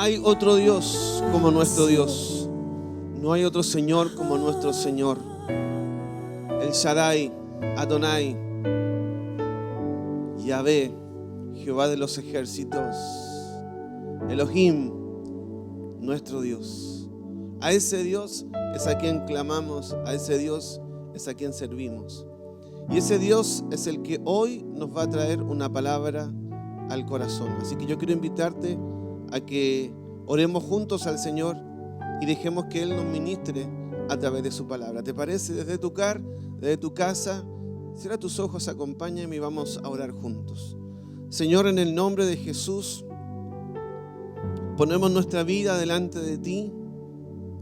hay otro Dios como nuestro Dios. No hay otro Señor como nuestro Señor. El Shaddai, Adonai, Yahvé, Jehová de los ejércitos, Elohim, nuestro Dios. A ese Dios es a quien clamamos, a ese Dios es a quien servimos. Y ese Dios es el que hoy nos va a traer una palabra al corazón. Así que yo quiero invitarte a que oremos juntos al Señor y dejemos que Él nos ministre a través de su palabra. ¿Te parece? Desde tu hogar, desde tu casa, cierra tus ojos, acompáñame y vamos a orar juntos. Señor, en el nombre de Jesús, ponemos nuestra vida delante de ti.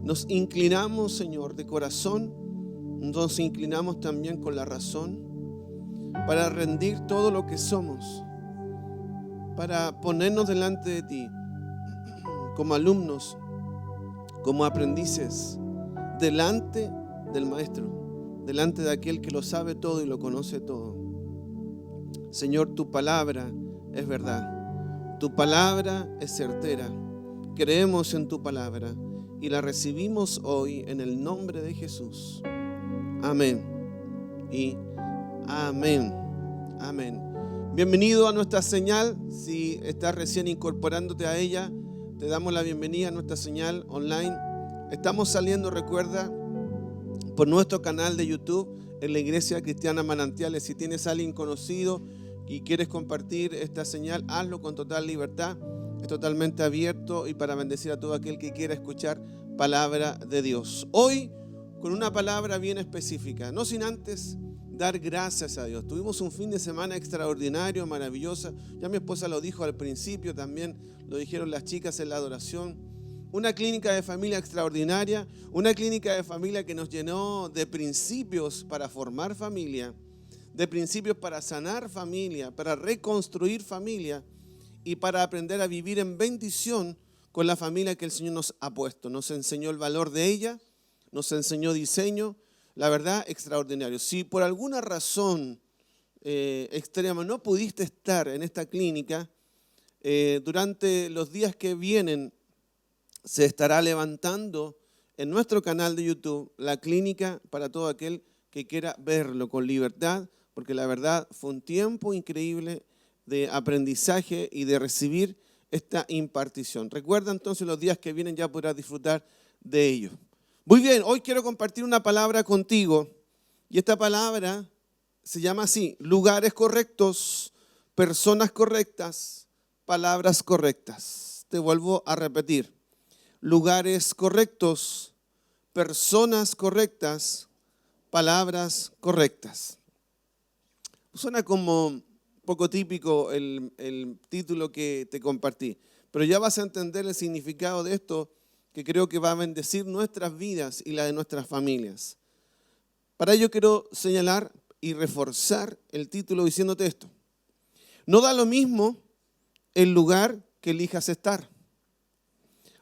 Nos inclinamos, Señor, de corazón. Nos inclinamos también con la razón para rendir todo lo que somos, para ponernos delante de ti como alumnos, como aprendices, delante del Maestro, delante de aquel que lo sabe todo y lo conoce todo. Señor, tu palabra es verdad, tu palabra es certera. Creemos en tu palabra y la recibimos hoy en el nombre de Jesús. Amén y amén. Amén. Bienvenido a nuestra señal. Si estás recién incorporándote a ella, te damos la bienvenida a nuestra señal online. Estamos saliendo, recuerda, por nuestro canal de YouTube en la Iglesia Cristiana Manantiales. Si tienes a alguien conocido y quieres compartir esta señal, hazlo con total libertad. Es totalmente abierto y para bendecir a todo aquel que quiera escuchar palabra de Dios. Hoy con una palabra bien específica, no sin antes dar gracias a Dios. Tuvimos un fin de semana extraordinario, maravilloso. Ya mi esposa lo dijo al principio, también lo dijeron las chicas en la adoración. Una clínica de familia extraordinaria, una clínica de familia que nos llenó de principios para formar familia, de principios para sanar familia, para reconstruir familia y para aprender a vivir en bendición con la familia que el Señor nos ha puesto. Nos enseñó el valor de ella, nos enseñó diseño, la verdad, extraordinario. Si por alguna razón extrema no pudiste estar en esta clínica, durante los días que vienen se estará levantando en nuestro canal de YouTube la clínica para todo aquel que quiera verlo con libertad, porque la verdad fue un tiempo increíble de aprendizaje y de recibir esta impartición. Recuerda entonces los días que vienen, ya podrás disfrutar de ello. Muy bien, hoy quiero compartir una palabra contigo y esta palabra se llama así: lugares correctos, personas correctas, palabras correctas. Te vuelvo a repetir: lugares correctos, personas correctas, palabras correctas. Suena como poco típico el título que te compartí, pero ya vas a entender el significado de esto, que creo que va a bendecir nuestras vidas y la de nuestras familias. Para ello quiero señalar y reforzar el título diciéndote esto: no da lo mismo el lugar que elijas estar.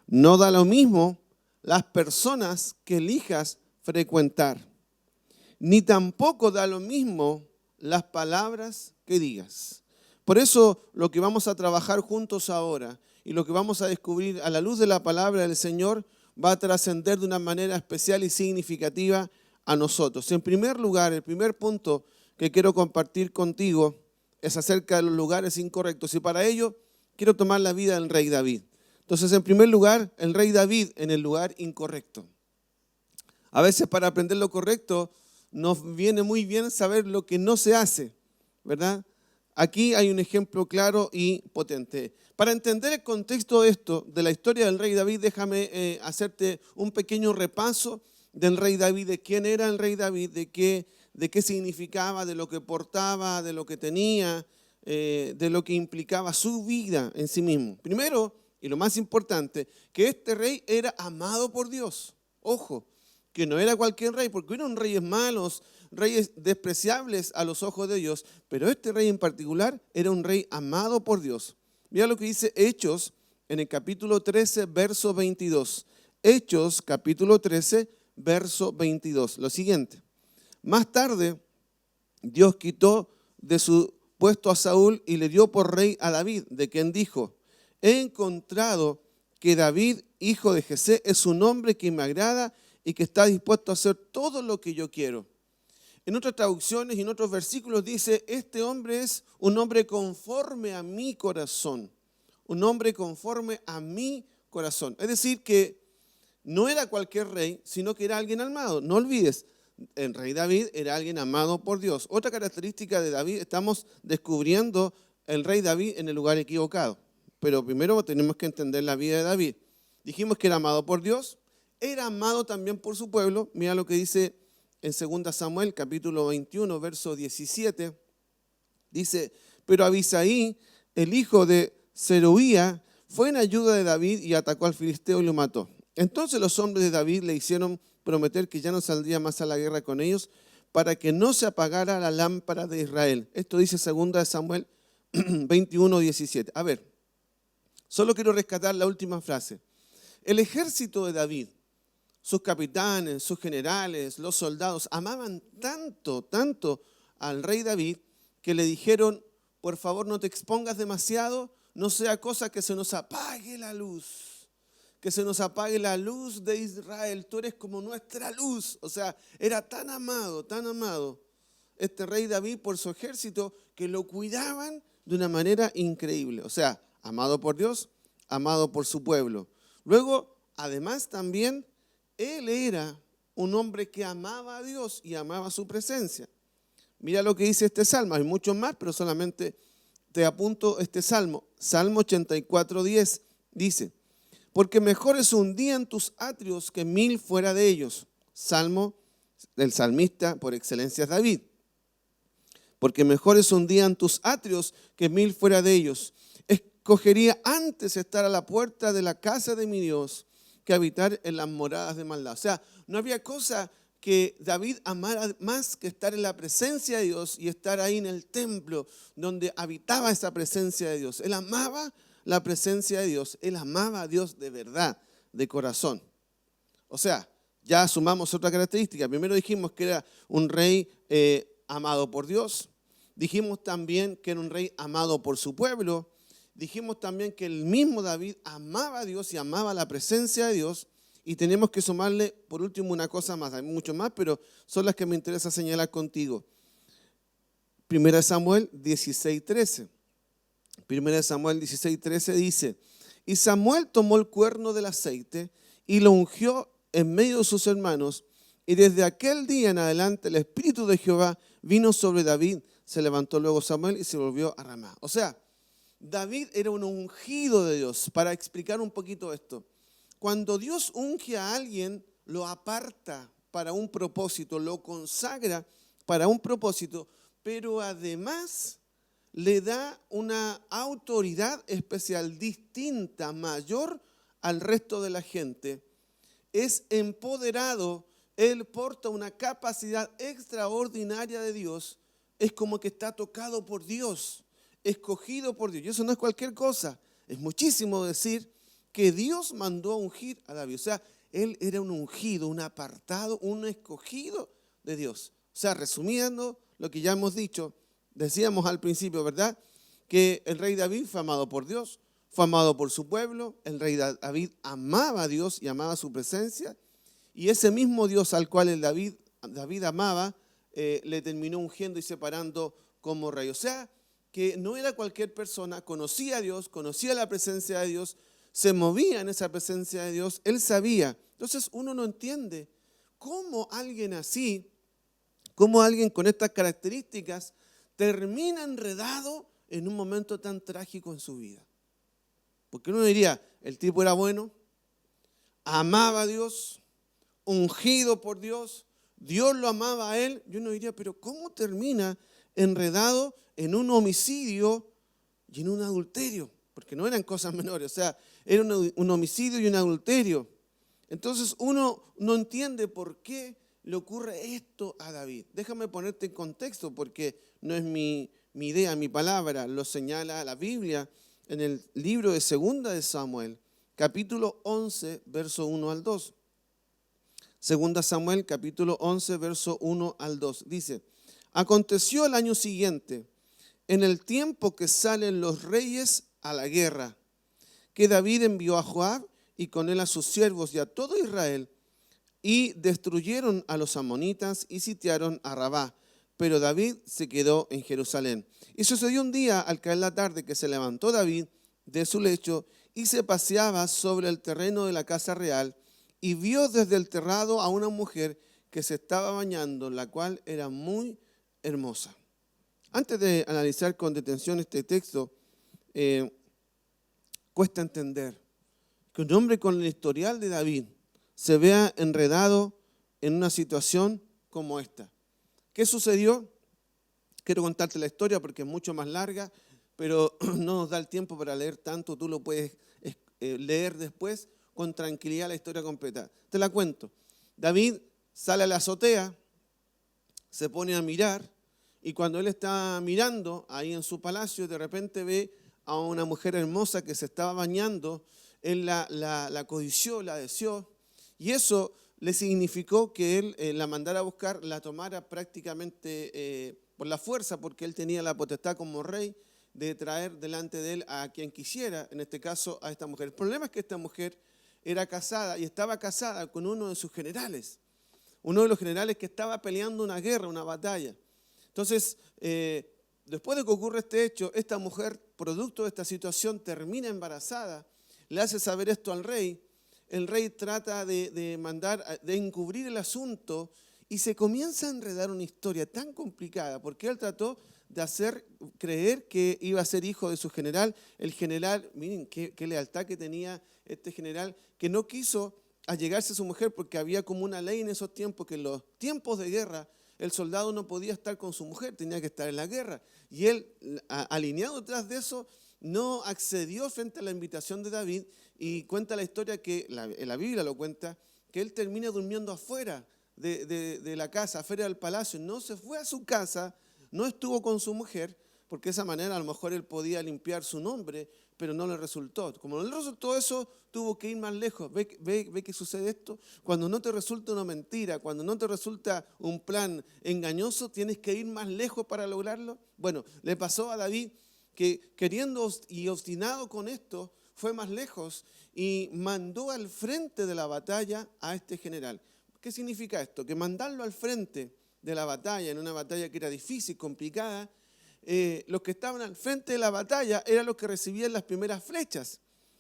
No da lo mismo las personas que elijas frecuentar. Ni tampoco da lo mismo las palabras que digas. Por eso lo que vamos a trabajar juntos ahora y lo que vamos a descubrir a la luz de la palabra del Señor va a trascender de una manera especial y significativa a nosotros. En primer lugar, el primer punto que quiero compartir contigo es acerca de los lugares incorrectos. Y para ello quiero tomar la vida del rey David. Entonces, en primer lugar, el rey David en el lugar incorrecto. A veces para aprender lo correcto nos viene muy bien saber lo que no se hace, ¿verdad? Aquí hay un ejemplo claro y potente. Para entender el contexto de esto, de la historia del rey David, déjame hacerte un pequeño repaso del rey David, de quién era el rey David, de qué significaba, de lo que portaba, de lo que tenía, de lo que implicaba su vida en sí mismo. Primero, y lo más importante, que este rey era amado por Dios. Ojo, que no era cualquier rey, porque eran reyes malos, reyes despreciables a los ojos de Dios, pero este rey en particular era un rey amado por Dios. Mira lo que dice Hechos en el capítulo 13, verso 22. Hechos, capítulo 13, verso 22. Lo siguiente: más tarde, Dios quitó de su puesto a Saúl y le dio por rey a David, de quien dijo: he encontrado que David, hijo de Jesé, es un hombre que me agrada y que está dispuesto a hacer todo lo que yo quiero. En otras traducciones y en otros versículos dice, este hombre es un hombre conforme a mi corazón. Un hombre conforme a mi corazón. Es decir, que no era cualquier rey, sino que era alguien amado. No olvides, el rey David era alguien amado por Dios. Otra característica de David, estamos descubriendo el rey David en el lugar equivocado. Pero primero tenemos que entender la vida de David. Dijimos que era amado por Dios, era amado también por su pueblo. Mira lo que dice en 2 Samuel, capítulo 21, verso 17. Dice, pero Abisaí, el hijo de Zeruía, fue en ayuda de David y atacó al filisteo y lo mató. Entonces los hombres de David le hicieron prometer que ya no saldría más a la guerra con ellos para que no se apagara la lámpara de Israel. Esto dice 2 Samuel 21, 17. A ver, solo quiero rescatar la última frase. El ejército de David, sus capitanes, sus generales, los soldados, amaban tanto al rey David que le dijeron, por favor no te expongas demasiado, no sea cosa que se nos apague la luz, que se nos apague la luz de Israel, tú eres como nuestra luz. O sea, era tan amado este rey David por su ejército que lo cuidaban de una manera increíble. O sea, amado por Dios, amado por su pueblo. Luego, además también, él era un hombre que amaba a Dios y amaba su presencia. Mira lo que dice este salmo, hay muchos más, pero solamente te apunto este salmo. Salmo 84, 10 dice, porque mejor es un día en tus atrios que 1000 fuera de ellos. Salmo del salmista por excelencia es David. Porque mejor es un día en tus atrios que 1000 fuera de ellos. Escogería antes estar a la puerta de la casa de mi Dios que habitar en las moradas de maldad. O sea, no había cosa que David amara más que estar en la presencia de Dios y estar ahí en el templo donde habitaba esa presencia de Dios. Él amaba la presencia de Dios, él amaba a Dios de verdad, de corazón. O sea, ya sumamos otra característica. Primero dijimos que era un rey amado por Dios. Dijimos también que era un rey amado por su pueblo. Dijimos también que el mismo David amaba a Dios y amaba la presencia de Dios. Y tenemos que sumarle, por último, una cosa más. Hay mucho más, pero son las que me interesa señalar contigo. 1 Samuel 16:13. 1 Samuel 16:13 dice, y Samuel tomó el cuerno del aceite y lo ungió en medio de sus hermanos. Y desde aquel día en adelante el Espíritu de Jehová vino sobre David. Se levantó luego Samuel y se volvió a Ramá. O sea, David era un ungido de Dios. Para explicar un poquito esto. Cuando Dios unge a alguien, lo aparta para un propósito, lo consagra para un propósito, pero además le da una autoridad especial, distinta, mayor al resto de la gente. Es empoderado, él porta una capacidad extraordinaria de Dios, es como que está tocado por Dios, escogido por Dios. Y eso no es cualquier cosa, es muchísimo decir que Dios mandó a ungir a David. O sea, él era un ungido, un apartado, un escogido de Dios. O sea, resumiendo lo que ya hemos dicho, decíamos al principio, ¿verdad? Que el rey David fue amado por Dios, fue amado por su pueblo. El rey David amaba a Dios y amaba su presencia. Y ese mismo Dios al cual David amaba, le terminó ungiendo y separando como rey. O sea, que no era cualquier persona, conocía a Dios, conocía la presencia de Dios, se movía en esa presencia de Dios, él sabía. Entonces uno no entiende cómo alguien así, cómo alguien con estas características termina enredado en un momento tan trágico en su vida. Porque uno diría, el tipo era bueno, amaba a Dios, ungido por Dios, Dios lo amaba a él. Y uno diría, pero ¿cómo termina enredado en un homicidio y en un adulterio? Porque no eran cosas menores, o sea, era un homicidio y un adulterio. Entonces uno no entiende por qué le ocurre esto a David. Déjame ponerte en contexto porque no es mi idea, mi palabra, lo señala la Biblia en el libro de 2 de Samuel, capítulo 11, verso 1 al 2. 2 Samuel, capítulo 11, verso 1 al 2. Dice, aconteció el año siguiente, en el tiempo que salen los reyes a la guerra, que David envió a Joab y con él a sus siervos y a todo Israel, y destruyeron a los amonitas y sitiaron a Rabá. Pero David se quedó en Jerusalén. Y sucedió un día, al caer la tarde, que se levantó David de su lecho y se paseaba sobre el terreno de la casa real, y vio desde el terrado a una mujer que se estaba bañando, la cual era muy hermosa. Antes de analizar con detención este texto, cuesta entender que un hombre con el historial de David se vea enredado en una situación como esta. ¿Qué sucedió? Quiero contarte la historia porque es mucho más larga, pero no nos da el tiempo para leer tanto. Tú lo puedes leer después con tranquilidad la historia completa. Te la cuento. David sale a la azotea, se pone a mirar, y cuando él está mirando ahí en su palacio, de repente ve a una mujer hermosa que se estaba bañando. Él la codició, la deseó, y eso le significó que él la mandara a buscar, la tomara prácticamente por la fuerza, porque él tenía la potestad como rey de traer delante de él a quien quisiera, en este caso a esta mujer. El problema es que esta mujer era casada y estaba casada con uno de sus generales, uno de los generales que estaba peleando una guerra, una batalla. Entonces, después de que ocurre este hecho, esta mujer, producto de esta situación, termina embarazada, le hace saber esto al rey. El rey trata de encubrir el asunto y se comienza a enredar una historia tan complicada porque él trató de hacer creer que iba a ser hijo de su general. El general, miren qué lealtad que tenía este general, que no quiso allegarse a su mujer porque había como una ley en esos tiempos que en los tiempos de guerra el soldado no podía estar con su mujer, tenía que estar en la guerra. Y él, alineado detrás de eso, no accedió frente a la invitación de David, y cuenta la historia que, la Biblia lo cuenta, que él termina durmiendo afuera de la casa, afuera del palacio. No se fue a su casa, no estuvo con su mujer, porque de esa manera a lo mejor él podía limpiar su nombre, pero no le resultó. Como no le resultó eso, tuvo que ir más lejos. ¿Ve que sucede esto? Cuando no te resulta una mentira, cuando no te resulta un plan engañoso, tienes que ir más lejos para lograrlo. Bueno, le pasó a David que queriendo y obstinado con esto, fue más lejos y mandó al frente de la batalla a este general. ¿Qué significa esto? Que mandarlo al frente de la batalla, en una batalla que era difícil, complicada, los que estaban al frente de la batalla eran los que recibían las primeras flechas,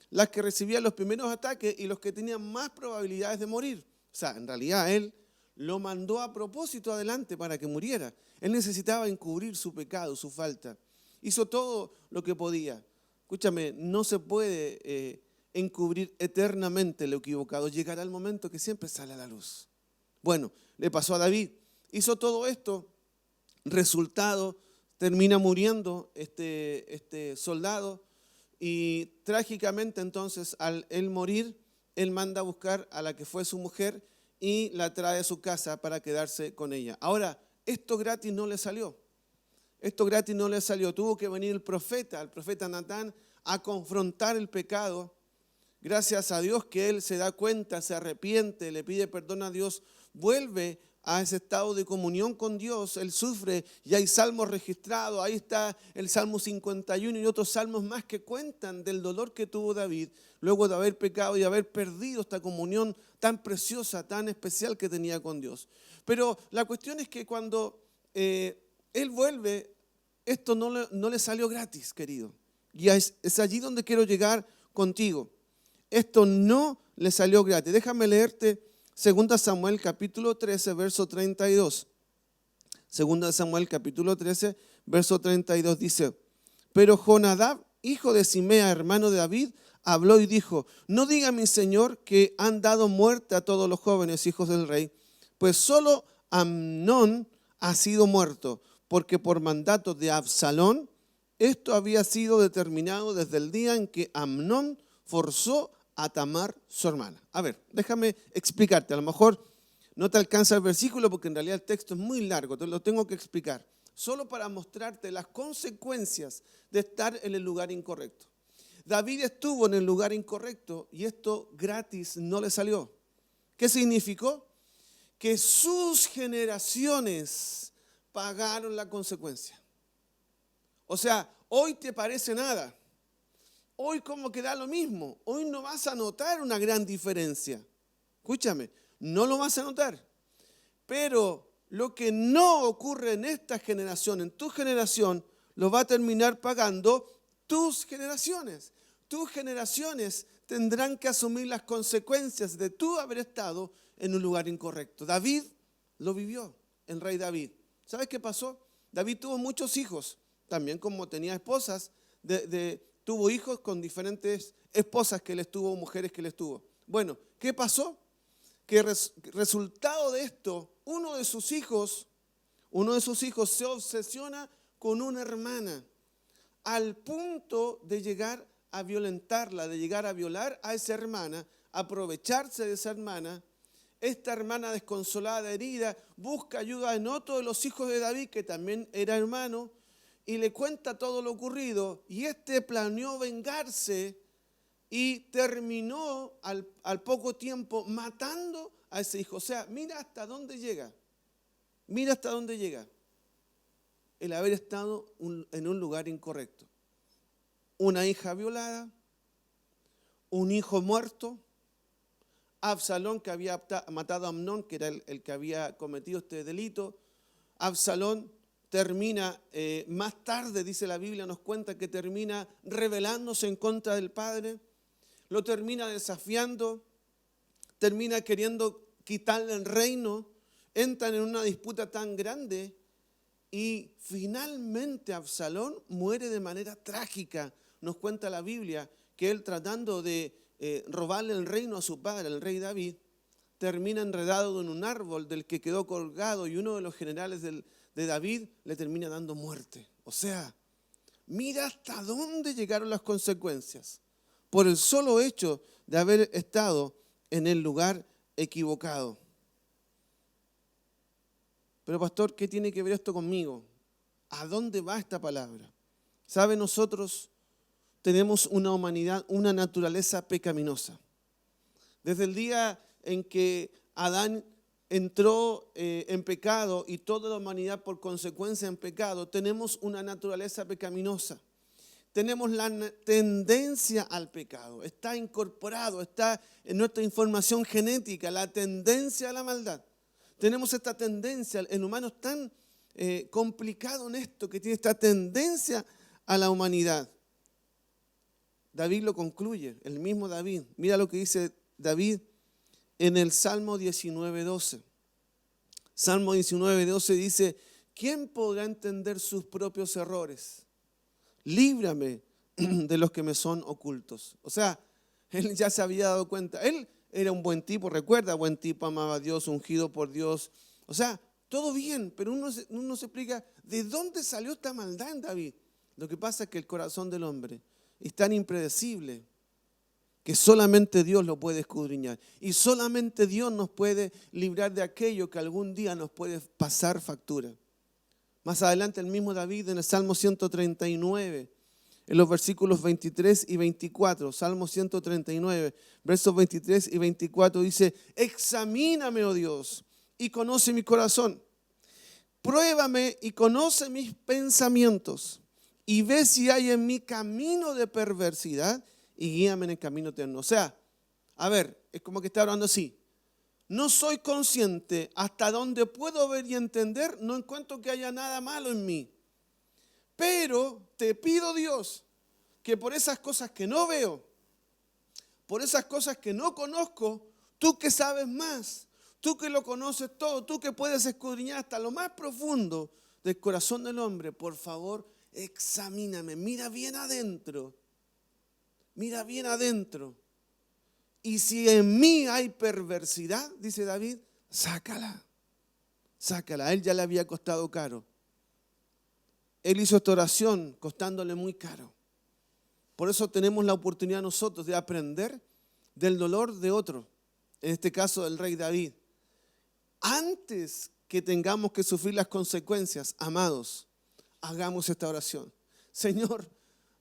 las que recibían los primeros ataques y los que tenían más probabilidades de morir. O sea, en realidad él lo mandó a propósito adelante para que muriera. Él necesitaba encubrir su pecado, su falta. Hizo todo lo que podía. Escúchame, no se puede encubrir eternamente lo equivocado. Llegará el momento que siempre sale a la luz. Bueno, le pasó a David. Hizo todo esto. Resultado, termina muriendo este soldado. Y trágicamente entonces, al él morir, él manda a buscar a la que fue su mujer y la trae a su casa para quedarse con ella. Ahora, esto gratis no le salió. Esto gratis no le salió. Tuvo que venir el profeta Natán, a confrontar el pecado. Gracias a Dios que él se da cuenta, se arrepiente, le pide perdón a Dios, vuelve a ese estado de comunión con Dios. Él sufre y hay salmos registrados. Ahí está el Salmo 51 y otros salmos más que cuentan del dolor que tuvo David luego de haber pecado y haber perdido esta comunión tan preciosa, tan especial que tenía con Dios. Pero la cuestión es que cuando él vuelve, esto no le salió gratis, querido. Y es allí donde quiero llegar contigo. Esto no le salió gratis. Déjame leerte 2 Samuel capítulo 13, verso 32. 2 Samuel capítulo 13, verso 32 dice: pero Jonadab, hijo de Simea, hermano de David, habló y dijo: no diga mi señor que han dado muerte a todos los jóvenes hijos del rey, pues solo Amnón ha sido muerto, porque por mandato de Absalón esto había sido determinado desde el día en que Amnón forzó a Tamar, su hermana. A ver, déjame explicarte. A lo mejor no te alcanza el versículo porque en realidad el texto es muy largo, te lo tengo que explicar. Solo para mostrarte las consecuencias de estar en el lugar incorrecto. David estuvo en el lugar incorrecto y esto gratis no le salió. ¿Qué significó? Que sus generaciones pagaron la consecuencia. O sea, hoy te parece nada, Hoy como que da lo mismo. Hoy no vas a notar una gran diferencia. Escúchame, no lo vas a notar. Pero lo que no ocurre en esta generación, en tu generación, lo va a terminar pagando tus generaciones. Tus generaciones tendrán que asumir las consecuencias de tú haber estado en un lugar incorrecto. David lo vivió, el rey David. ¿Sabes qué pasó? David tuvo muchos hijos, también como tenía esposas, tuvo hijos con diferentes esposas que él tuvo, mujeres que él tuvo. Bueno, ¿qué pasó? Que resultado de esto, uno de sus hijos se obsesiona con una hermana al punto de llegar a violentarla, de llegar a violar a esa hermana, aprovecharse de esa hermana. Esta hermana desconsolada, herida, busca ayuda en otro de los hijos de David, que también era hermano, y le cuenta todo lo ocurrido. Y este planeó vengarse y terminó al poco tiempo matando a ese hijo. O sea, mira hasta dónde llega. Mira hasta dónde llega el haber estado en un lugar incorrecto. Una hija violada, un hijo muerto, Absalón que había matado a Amnón, que era el que había cometido este delito. Absalón termina, más tarde, dice la Biblia, nos cuenta que termina rebelándose en contra del padre, lo termina desafiando, termina queriendo quitarle el reino, entran en una disputa tan grande y finalmente Absalón muere de manera trágica. Nos cuenta la Biblia que él, tratando de robarle el reino a su padre, el rey David, termina enredado en un árbol del que quedó colgado, y uno de los generales de David le termina dando muerte. O sea, mira hasta dónde llegaron las consecuencias por el solo hecho de haber estado en el lugar equivocado. Pero pastor, ¿qué tiene que ver esto conmigo? ¿A dónde va esta palabra? ¿Sabe? Nosotros tenemos una humanidad, una naturaleza pecaminosa. Desde el día en que Adán entró en pecado y toda la humanidad por consecuencia en pecado, tenemos una naturaleza pecaminosa. Tenemos la tendencia al pecado, está incorporado, está en nuestra información genética, la tendencia a la maldad. Tenemos esta tendencia, el humano es tan complicado en esto, que tiene esta tendencia a la humanidad. David lo concluye, el mismo David. Mira lo que dice David en el Salmo 19:12. Salmo 19:12 dice: ¿quién podrá entender sus propios errores? Líbrame de los que me son ocultos. O sea, él ya se había dado cuenta. Él era un buen tipo, recuerda, buen tipo, amaba a Dios, ungido por Dios. O sea, todo bien, pero uno se explica de dónde salió esta maldad en David. Lo que pasa es que el corazón del hombre es tan impredecible que solamente Dios lo puede escudriñar. Y solamente Dios nos puede librar de aquello que algún día nos puede pasar factura. Más adelante el mismo David en el Salmo 139, en los versículos 23 y 24, Salmo 139, versos 23 y 24 dice: examíname, oh Dios, y conoce mi corazón. Pruébame y conoce mis pensamientos, y ve si hay en mí camino de perversidad, y guíame en el camino eterno. O sea, a ver, es como que está hablando así. No soy consciente, hasta donde puedo ver y entender, no encuentro que haya nada malo en mí. Pero te pido, Dios, que por esas cosas que no veo, por esas cosas que no conozco, tú que sabes más, tú que lo conoces todo, tú que puedes escudriñar hasta lo más profundo del corazón del hombre, por favor, examíname, mira bien adentro, mira bien adentro. Y si en mí hay perversidad, dice David, sácala, sácala. A él ya le había costado caro. Él hizo esta oración costándole muy caro. Por eso tenemos la oportunidad nosotros de aprender del dolor de otro, en este caso del rey David. Antes que tengamos que sufrir las consecuencias, amados, hagamos esta oración. Señor,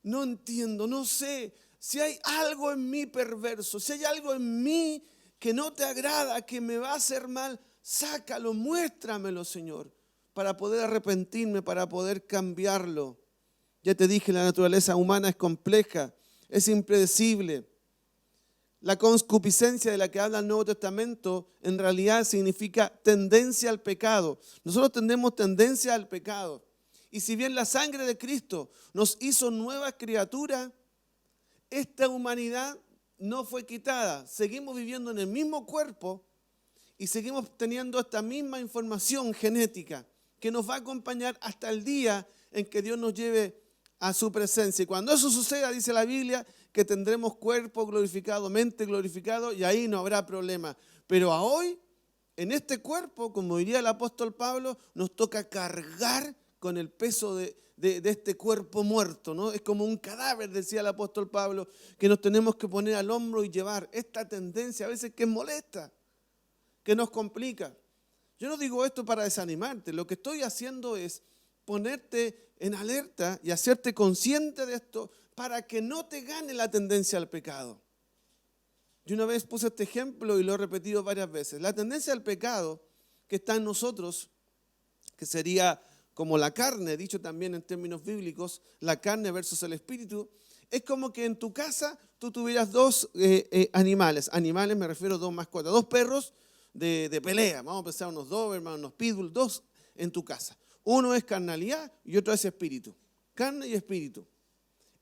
no entiendo, no sé. Si hay algo en mí perverso, si hay algo en mí que no te agrada, que me va a hacer mal, sácalo, muéstramelo, Señor, para poder arrepentirme, para poder cambiarlo. Ya te dije, la naturaleza humana es compleja, es impredecible. La concupiscencia de la que habla el Nuevo Testamento en realidad significa tendencia al pecado. Nosotros tenemos tendencia al pecado. Y si bien la sangre de Cristo nos hizo nuevas criaturas, esta humanidad no fue quitada. Seguimos viviendo en el mismo cuerpo y seguimos teniendo esta misma información genética que nos va a acompañar hasta el día en que Dios nos lleve a su presencia. Y cuando eso suceda, dice la Biblia, que tendremos cuerpo glorificado, mente glorificado, y ahí no habrá problema. Pero a hoy, en este cuerpo, como diría el apóstol Pablo, nos toca cargar con el peso de este cuerpo muerto, ¿no? Es como un cadáver, decía el apóstol Pablo, que nos tenemos que poner al hombro y llevar esta tendencia a veces que es molesta, que nos complica. Yo no digo esto para desanimarte, lo que estoy haciendo es ponerte en alerta y hacerte consciente de esto para que no te gane la tendencia al pecado. Yo una vez puse este ejemplo y lo he repetido varias veces. La tendencia al pecado que está en nosotros, que sería como la carne, dicho también en términos bíblicos, la carne versus el espíritu, es como que en tu casa tú tuvieras dos animales. Animales me refiero a dos mascotas, dos perros de pelea. Vamos a pensar unos Doberman, unos Pitbull, dos en tu casa. Uno es carnalidad y otro es espíritu. Carne y espíritu.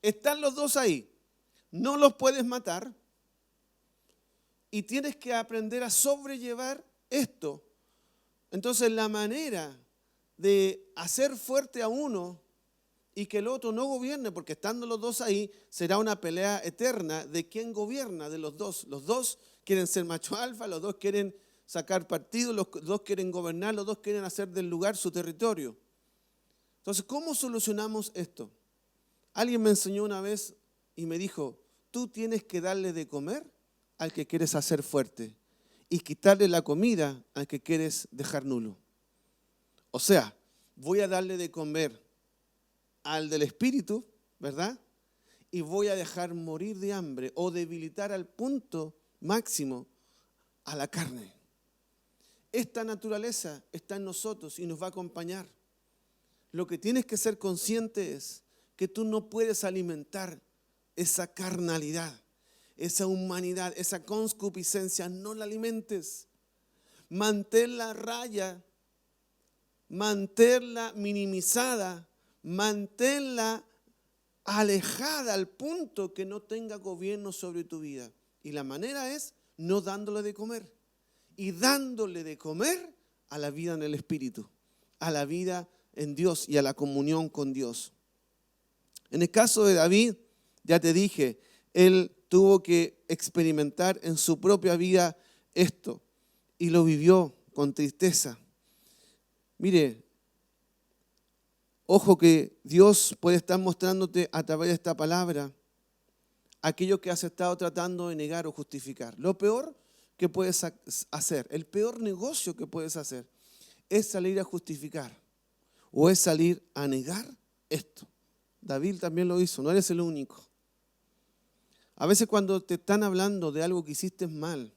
Están los dos ahí. No los puedes matar y tienes que aprender a sobrellevar esto. Entonces la manera de hacer fuerte a uno y que el otro no gobierne, porque estando los dos ahí, será una pelea eterna de quién gobierna de los dos. Los dos quieren ser macho alfa, los dos quieren sacar partido, los dos quieren gobernar, los dos quieren hacer del lugar su territorio. Entonces, ¿cómo solucionamos esto? Alguien me enseñó una vez y me dijo, tú tienes que darle de comer al que quieres hacer fuerte y quitarle la comida al que quieres dejar nulo. O sea, voy a darle de comer al del espíritu, ¿verdad? Y voy a dejar morir de hambre o debilitar al punto máximo a la carne. Esta naturaleza está en nosotros y nos va a acompañar. Lo que tienes que ser consciente es que tú no puedes alimentar esa carnalidad, esa humanidad, esa concupiscencia, no la alimentes. Manténla a raya, manténla minimizada, manténla alejada al punto que no tenga gobierno sobre tu vida. Y la manera es no dándole de comer y dándole de comer a la vida en el Espíritu, a la vida en Dios y a la comunión con Dios. En el caso de David, ya te dije, él tuvo que experimentar en su propia vida esto y lo vivió con tristeza. Mire, ojo que Dios puede estar mostrándote a través de esta palabra aquello que has estado tratando de negar o justificar. Lo peor que puedes hacer, el peor negocio que puedes hacer es salir a justificar o es salir a negar esto. David también lo hizo, no eres el único. A veces cuando te están hablando de algo que hiciste mal,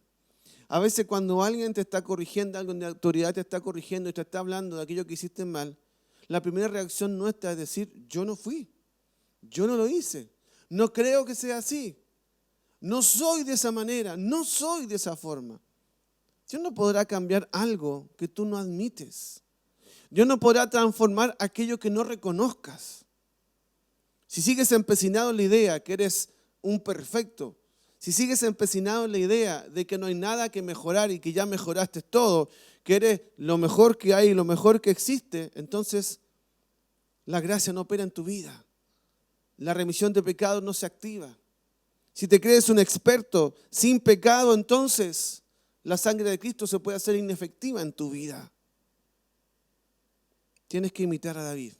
a veces cuando alguien te está corrigiendo, alguien de autoridad te está corrigiendo y te está hablando de aquello que hiciste mal, la primera reacción nuestra es decir, yo no fui, yo no lo hice, no creo que sea así, no soy de esa manera, no soy de esa forma. Dios no podrá cambiar algo que tú no admites. Dios no podrá transformar aquello que no reconozcas. Si sigues empecinado en la idea que eres un perfecto, si sigues empecinado en la idea de que no hay nada que mejorar y que ya mejoraste todo, que eres lo mejor que hay y lo mejor que existe, entonces la gracia no opera en tu vida. La remisión de pecados no se activa. Si te crees un experto sin pecado, entonces la sangre de Cristo se puede hacer inefectiva en tu vida. Tienes que imitar a David.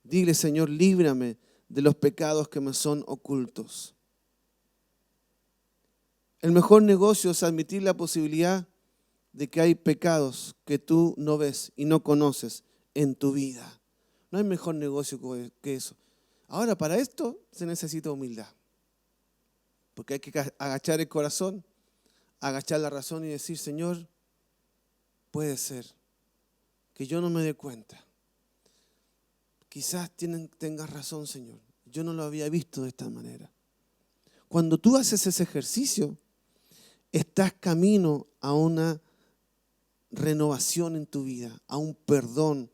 Dile, Señor, líbrame de los pecados que me son ocultos. El mejor negocio es admitir la posibilidad de que hay pecados que tú no ves y no conoces en tu vida. No hay mejor negocio que eso. Ahora, para esto se necesita humildad. Porque hay que agachar el corazón, agachar la razón y decir, Señor, puede ser que yo no me dé cuenta. Quizás tengas razón, Señor. Yo no lo había visto de esta manera. Cuando tú haces ese ejercicio, estás camino a una renovación en tu vida, a un perdón,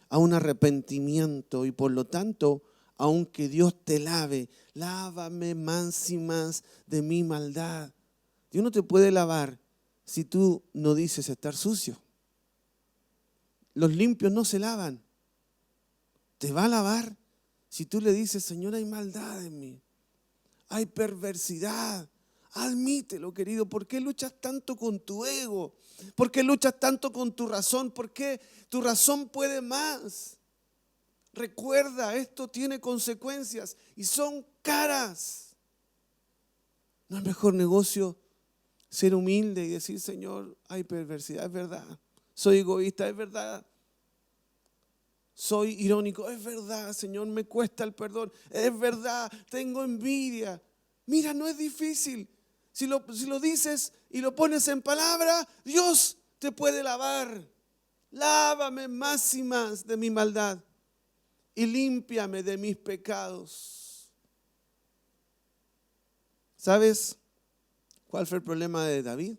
a un arrepentimiento y por lo tanto, aunque Dios te lave, lávame más y más de mi maldad. Dios no te puede lavar si tú no dices estar sucio. Los limpios no se lavan. Te va a lavar si tú le dices, Señor, hay maldad en mí, hay perversidad. Admítelo, querido. ¿Por qué luchas tanto con tu ego? ¿Por qué luchas tanto con tu razón? ¿Por qué tu razón puede más? Recuerda, esto tiene consecuencias y son caras. ¿No es mejor negocio ser humilde y decir, Señor, hay perversidad, es verdad? Soy egoísta, es verdad. Soy irónico, es verdad, Señor, me cuesta el perdón, es verdad, tengo envidia. Mira, no es difícil. Si lo dices y lo pones en palabra, Dios te puede lavar. Lávame más y más de mi maldad y límpiame de mis pecados. ¿Sabes cuál fue el problema de David?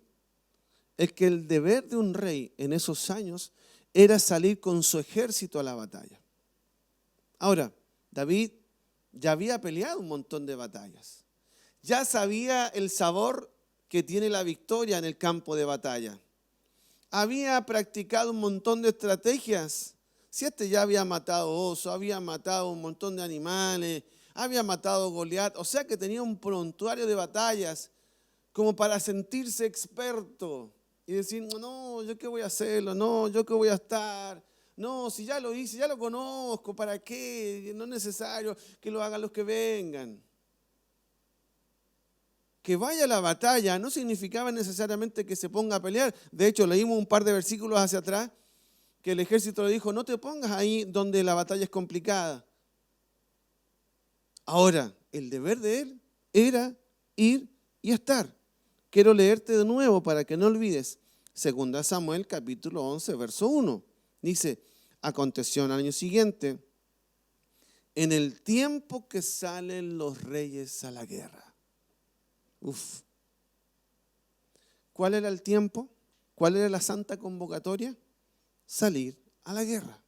Es que el deber de un rey en esos años era salir con su ejército a la batalla. Ahora, David ya había peleado un montón de batallas. Ya sabía el sabor que tiene la victoria en el campo de batalla. Había practicado un montón de estrategias. Si ya había matado osos, había matado un montón de animales, había matado a Goliat, o sea que tenía un prontuario de batallas como para sentirse experto y decir, no, ¿yo qué voy a hacerlo? No, ¿yo qué voy a estar? No, si ya lo hice, ya lo conozco, ¿para qué? No es necesario que lo hagan los que vengan. Que vaya a la batalla no significaba necesariamente que se ponga a pelear. De hecho, leímos un par de versículos hacia atrás que el ejército le dijo, no te pongas ahí donde la batalla es complicada. Ahora, el deber de él era ir y estar. Quiero leerte de nuevo para que no olvides. 2 Samuel capítulo 11, verso 1. Dice, aconteció en el año siguiente, en el tiempo que salen los reyes a la guerra. ¿Cuál era el tiempo? ¿Cuál era la santa convocatoria? Salir a la guerra.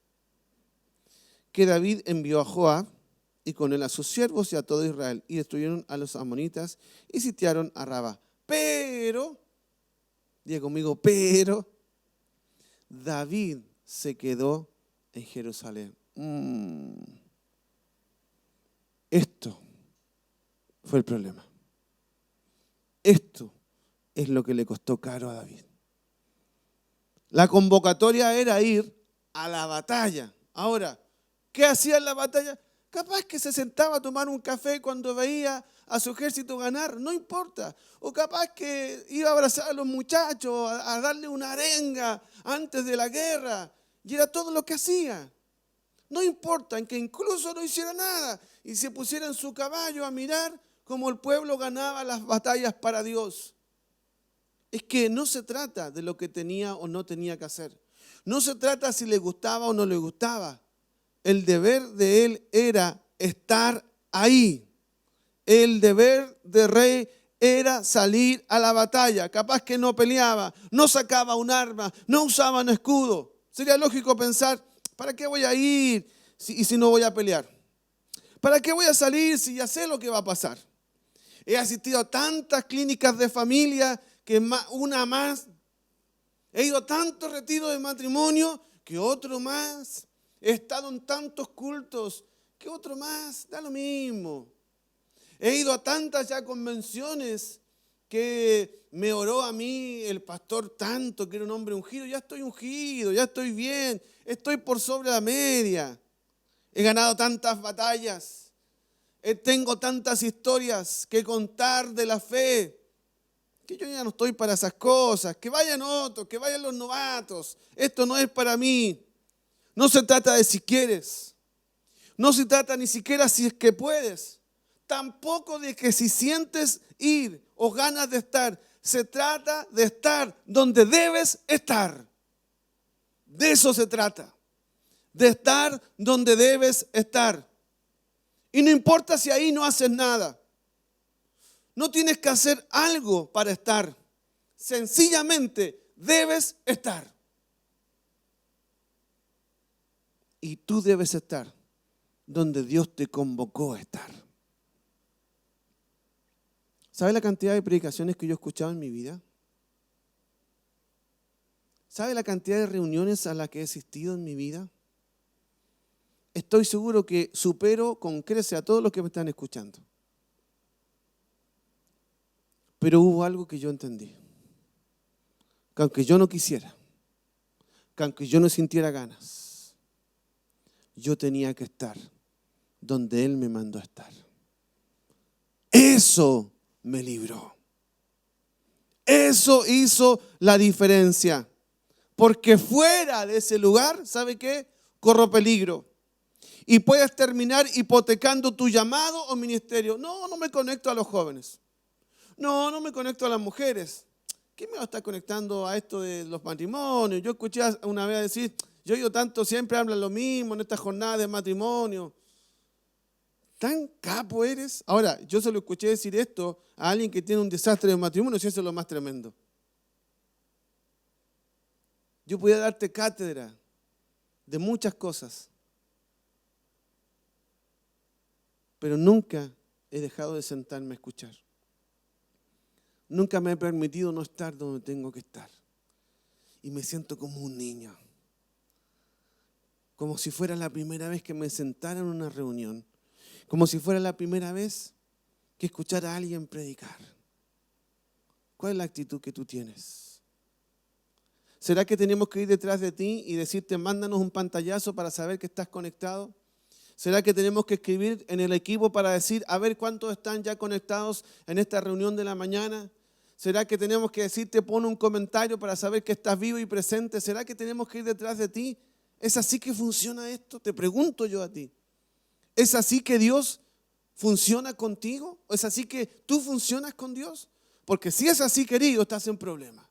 Que David envió a Joab y con él a sus siervos y a todo Israel y destruyeron a los amonitas y sitiaron a Rabá. Pero, diga conmigo, pero David se quedó en Jerusalén. Esto fue el problema. Esto es lo que le costó caro a David. La convocatoria era ir a la batalla. Ahora, ¿qué hacía en la batalla? Capaz que se sentaba a tomar un café cuando veía a su ejército ganar, no importa. O capaz que iba a abrazar a los muchachos, a darle una arenga antes de la guerra. Y era todo lo que hacía. No importa, en que incluso no hiciera nada y se pusiera en su caballo a mirar cómo el pueblo ganaba las batallas para Dios. Es que no se trata de lo que tenía o no tenía que hacer. No se trata si le gustaba o no le gustaba. El deber de él era estar ahí. El deber de rey era salir a la batalla. Capaz que no peleaba, no sacaba un arma, no usaba un escudo. Sería lógico pensar, ¿para qué voy a ir si no voy a pelear? ¿Para qué voy a salir si ya sé lo que va a pasar? He asistido a tantas clínicas de familia que una más. He ido a tantos retiros de matrimonio que otro más. He estado en tantos cultos que otro más. Da lo mismo. He ido a tantas ya convenciones que me oró a mí el pastor tanto, que era un hombre ungido. Ya estoy ungido, ya estoy bien, estoy por sobre la media. He ganado tantas batallas. Tengo tantas historias que contar de la fe, que yo ya no estoy para esas cosas. Que vayan otros, que vayan los novatos. Esto no es para mí. No se trata de si quieres. No se trata ni siquiera si es que puedes. Tampoco de que si sientes ir o ganas de estar. Se trata de estar donde debes estar. De eso se trata. De estar donde debes estar. Y no importa si ahí no haces nada. No tienes que hacer algo para estar. Sencillamente debes estar. Y tú debes estar donde Dios te convocó a estar. ¿Sabe la cantidad de predicaciones que yo he escuchado en mi vida? ¿Sabe la cantidad de reuniones a las que he asistido en mi vida? Estoy seguro que supero con creces a todos los que me están escuchando. Pero hubo algo que yo entendí. Que aunque yo no quisiera, que aunque yo no sintiera ganas, yo tenía que estar donde Él me mandó a estar. Eso me libró. Eso hizo la diferencia. Porque fuera de ese lugar, ¿sabe qué? Corro peligro. Y puedes terminar hipotecando tu llamado o ministerio. No, no me conecto a los jóvenes. No, no me conecto a las mujeres. ¿Qué me va a estar conectando a esto de los matrimonios? Yo escuché una vez decir, yo he oído tanto, siempre hablan lo mismo en estas jornadas de matrimonio. ¿Tan capo eres? Ahora, yo se lo escuché decir esto a alguien que tiene un desastre de matrimonio, si eso es lo más tremendo. Yo podía darte cátedra de muchas cosas, pero nunca he dejado de sentarme a escuchar. Nunca me he permitido no estar donde tengo que estar. Y me siento como un niño. Como si fuera la primera vez que me sentara en una reunión. Como si fuera la primera vez que escuchara a alguien predicar. ¿Cuál es la actitud que tú tienes? ¿Será que tenemos que ir detrás de ti y decirte, mándanos un pantallazo para saber que estás conectado? ¿Será que tenemos que escribir en el equipo para decir, a ver cuántos están ya conectados en esta reunión de la mañana? ¿Será que tenemos que decirte, pon un comentario para saber que estás vivo y presente? ¿Será que tenemos que ir detrás de ti? ¿Es así que funciona esto? Te pregunto yo a ti. ¿Es así que Dios funciona contigo? ¿O es así que tú funcionas con Dios? Porque si es así, querido, estás en problema.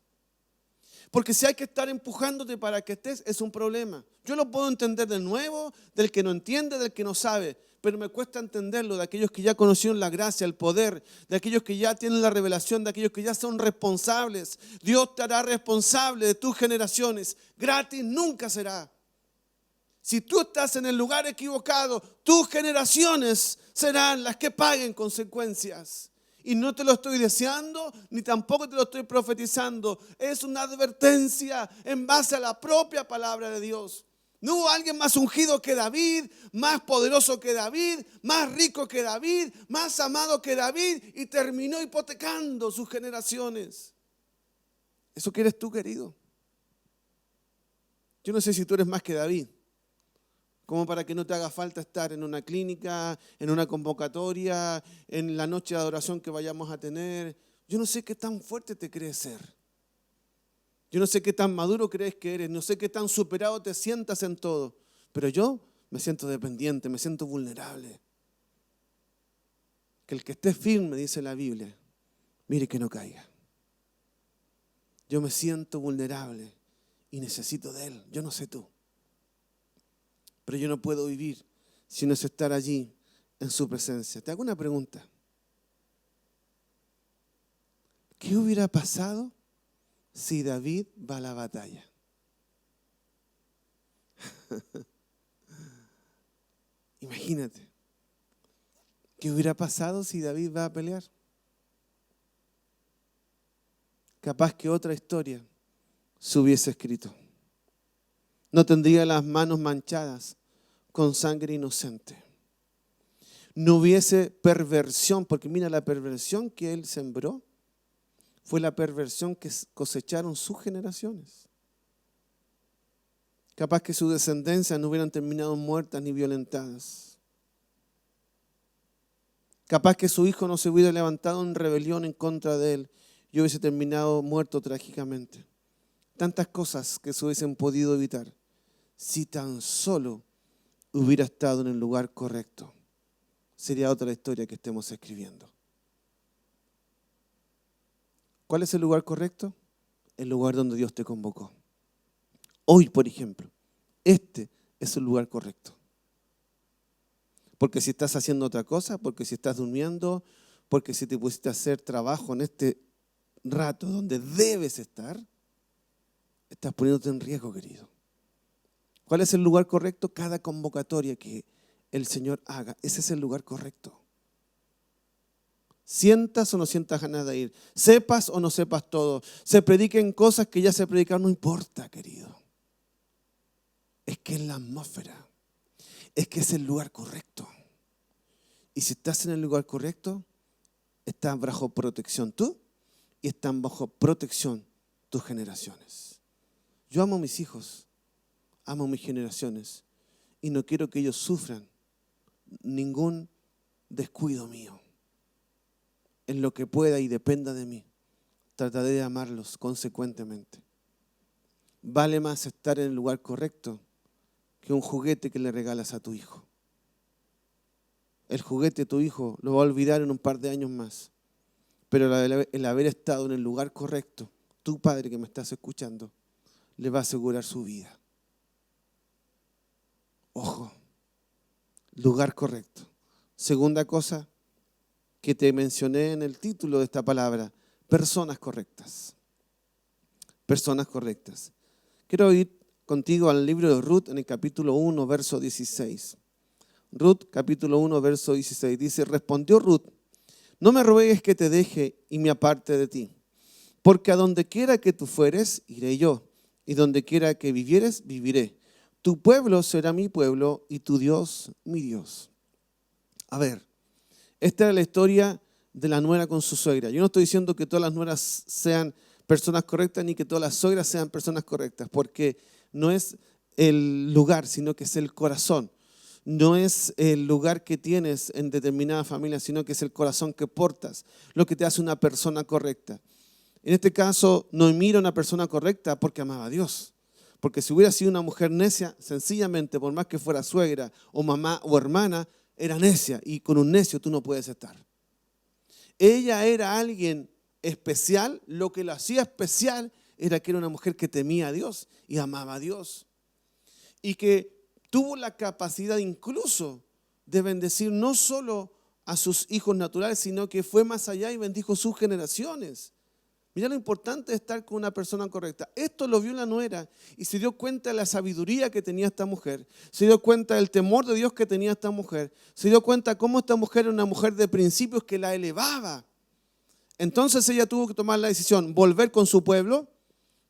Porque si hay que estar empujándote para que estés, es un problema. Yo lo puedo entender del nuevo, del que no entiende, del que no sabe, pero me cuesta entenderlo de aquellos que ya conocieron la gracia, el poder, de aquellos que ya tienen la revelación, de aquellos que ya son responsables. Dios te hará responsable de tus generaciones. Gratis nunca será. Si tú estás en el lugar equivocado, tus generaciones serán las que paguen consecuencias. Y no te lo estoy deseando, ni tampoco te lo estoy profetizando. Es una advertencia en base a la propia palabra de Dios. No hubo alguien más ungido que David, más poderoso que David, más rico que David, más amado que David, y terminó hipotecando sus generaciones. ¿Eso quieres tú, querido? Yo no sé si tú eres más que David, como para que no te haga falta estar en una clínica, en una convocatoria, en la noche de adoración que vayamos a tener. Yo no sé qué tan fuerte te crees ser. Yo no sé qué tan maduro crees que eres. No sé qué tan superado te sientas en todo. Pero yo me siento dependiente, me siento vulnerable. Que el que esté firme, dice la Biblia, mire que no caiga. Yo me siento vulnerable y necesito de Él. Yo no sé tú. Pero yo no puedo vivir si no es estar allí en su presencia. Te hago una pregunta. ¿Qué hubiera pasado si David va a la batalla? Imagínate. ¿Qué hubiera pasado si David va a pelear? Capaz que otra historia se hubiese escrito. No tendría las manos manchadas con sangre inocente. No hubiese perversión, porque mira, la perversión que él sembró fue la perversión que cosecharon sus generaciones. Capaz que sus descendencias no hubieran terminado muertas ni violentadas. Capaz que su hijo no se hubiera levantado en rebelión en contra de él y hubiese terminado muerto trágicamente. Tantas cosas que se hubiesen podido evitar si tan solo hubiera estado en el lugar correcto. Sería otra historia que estemos escribiendo. ¿Cuál es el lugar correcto? El lugar donde Dios te convocó. Hoy, por ejemplo, este es el lugar correcto. Porque si estás haciendo otra cosa, porque si estás durmiendo, Porque si te pusiste a hacer trabajo en este rato donde debes estar, estás poniéndote en riesgo, querido. ¿Cuál es el lugar correcto? Cada convocatoria que el Señor haga, ese es el lugar correcto. Sientas o no sientas ganas de ir, sepas o no sepas todo, se prediquen cosas que ya se predicaron, no importa, querido. Es que es la atmósfera, es que es el lugar correcto. Y si estás en el lugar correcto, estás bajo protección tú y están bajo protección tus generaciones. Yo amo a mis hijos, amo a mis generaciones y no quiero que ellos sufran ningún descuido mío. En lo que pueda y dependa de mí, trataré de amarlos consecuentemente. Vale más estar en el lugar correcto que un juguete que le regalas a tu hijo. El juguete tu hijo lo va a olvidar en un par de años más, pero el haber estado en el lugar correcto, tu padre que me estás escuchando, le va a asegurar su vida. Ojo, lugar correcto. Segunda cosa que te mencioné en el título de esta palabra, personas correctas. Personas correctas. Quiero ir contigo al libro de Ruth en el capítulo 1, verso 16. Ruth, capítulo 1, verso 16. Dice, respondió Ruth, no me ruegues que te deje y me aparte de ti, porque a donde quiera que tú fueres, iré yo, y donde quiera que vivieres, viviré. Tu pueblo será mi pueblo y tu Dios, mi Dios. A ver, esta era la historia de la nuera con su suegra. Yo no estoy diciendo que todas las nueras sean personas correctas ni que todas las suegras sean personas correctas, porque no es el lugar, sino que es el corazón. No es el lugar que tienes en determinada familia, sino que es el corazón que portas, lo que te hace una persona correcta. En este caso, Noemí era una persona correcta porque amaba a Dios. Porque si hubiera sido una mujer necia, sencillamente, por más que fuera suegra o mamá o hermana, era necia y con un necio tú no puedes estar. Ella era alguien especial, lo que la hacía especial era que era una mujer que temía a Dios y amaba a Dios. Y que tuvo la capacidad incluso de bendecir no solo a sus hijos naturales, sino que fue más allá y bendijo sus generaciones. Mira lo importante de estar con una persona correcta. Esto lo vio la nuera y se dio cuenta de la sabiduría que tenía esta mujer. Se dio cuenta del temor de Dios que tenía esta mujer. Se dio cuenta cómo esta mujer era una mujer de principios que la elevaba. Entonces ella tuvo que tomar la decisión, volver con su pueblo,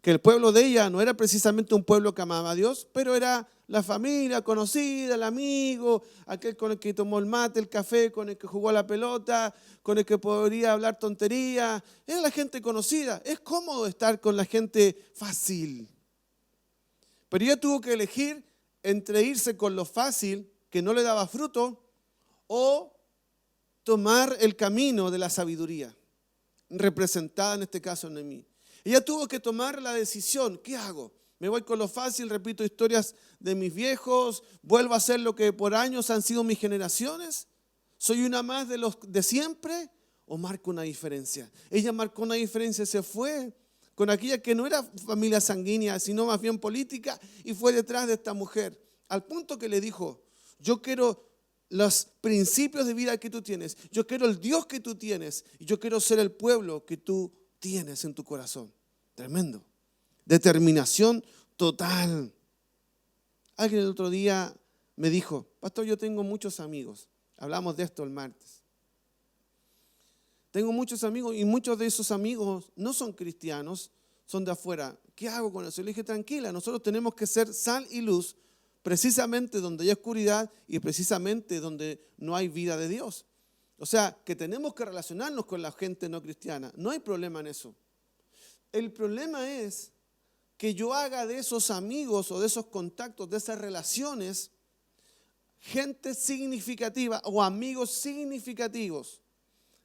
que el pueblo de ella no era precisamente un pueblo que amaba a Dios, pero era la familia conocida, el amigo, aquel con el que tomó el mate, el café, con el que jugó a la pelota, con el que podría hablar tonterías. Era la gente conocida. Es cómodo estar con la gente fácil. Pero ella tuvo que elegir entre irse con lo fácil, que no le daba fruto, o tomar el camino de la sabiduría, representada en este caso en Noemí. Ella tuvo que tomar la decisión, ¿qué hago? ¿Me voy con lo fácil, repito historias de mis viejos, vuelvo a hacer lo que por años han sido mis generaciones? ¿Soy una más de los de siempre o marco una diferencia? Ella marcó una diferencia, se fue con aquella que no era familia sanguínea, sino más bien política, y fue detrás de esta mujer, al punto que le dijo, yo quiero los principios de vida que tú tienes, yo quiero el Dios que tú tienes, y yo quiero ser el pueblo que tú tienes en tu corazón. Tremendo. Determinación total. Alguien el otro día me dijo, pastor, yo tengo muchos amigos. Hablamos de esto el martes. Tengo muchos amigos y muchos de esos amigos no son cristianos, son de afuera. ¿Qué hago con eso? Le dije, tranquila, nosotros tenemos que ser sal y luz precisamente donde hay oscuridad y precisamente donde no hay vida de Dios. O sea, que tenemos que relacionarnos con la gente no cristiana. No hay problema en eso. El problema es que yo haga de esos amigos o de esos contactos, de esas relaciones, gente significativa o amigos significativos.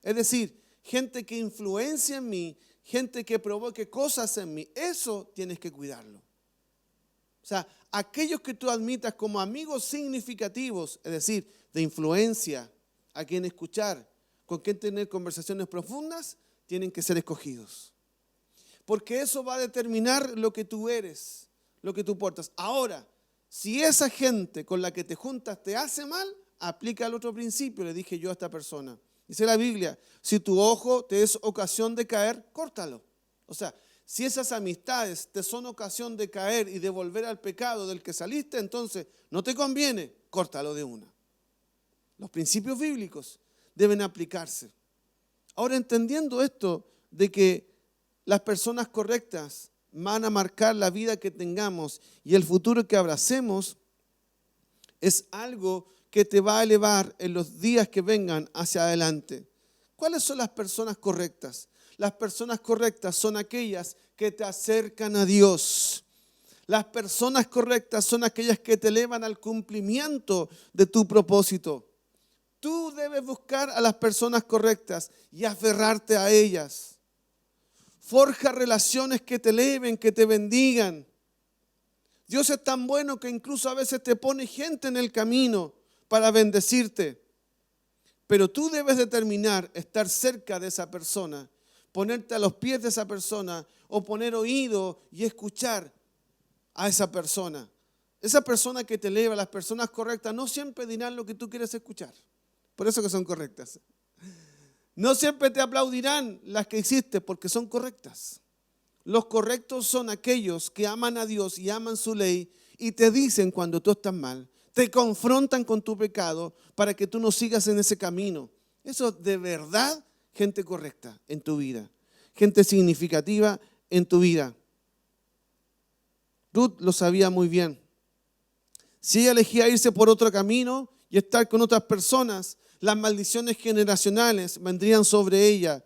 Es decir, gente que influencia en mí, gente que provoque cosas en mí. Eso tienes que cuidarlo. O sea, aquellos que tú admitas como amigos significativos, es decir, de influencia, a quien escuchar, con quien tener conversaciones profundas, tienen que ser escogidos. Porque eso va a determinar lo que tú eres, lo que tú portas. Ahora, si esa gente con la que te juntas te hace mal, aplica el otro principio, le dije yo a esta persona. Dice la Biblia, si tu ojo te es ocasión de caer, córtalo. O sea, si esas amistades te son ocasión de caer y de volver al pecado del que saliste, entonces no te conviene, córtalo de una. Los principios bíblicos deben aplicarse. Ahora, entendiendo esto de que las personas correctas van a marcar la vida que tengamos y el futuro que abracemos, es algo que te va a elevar en los días que vengan hacia adelante. ¿Cuáles son las personas correctas? Las personas correctas son aquellas que te acercan a Dios. Las personas correctas son aquellas que te elevan al cumplimiento de tu propósito. Tú debes buscar a las personas correctas y aferrarte a ellas. Forja relaciones que te eleven, que te bendigan. Dios es tan bueno que incluso a veces te pone gente en el camino para bendecirte. Pero tú debes determinar estar cerca de esa persona, ponerte a los pies de esa persona o poner oído y escuchar a esa persona. Esa persona que te eleva, las personas correctas, no siempre dirán lo que tú quieres escuchar. Por eso que son correctas. No siempre te aplaudirán las que hiciste porque son correctas. Los correctos son aquellos que aman a Dios y aman su ley y te dicen cuando tú estás mal, te confrontan con tu pecado para que tú no sigas en ese camino. Eso de verdad, gente correcta en tu vida, gente significativa en tu vida. Ruth lo sabía muy bien. Si ella elegía irse por otro camino y estar con otras personas, las maldiciones generacionales vendrían sobre ella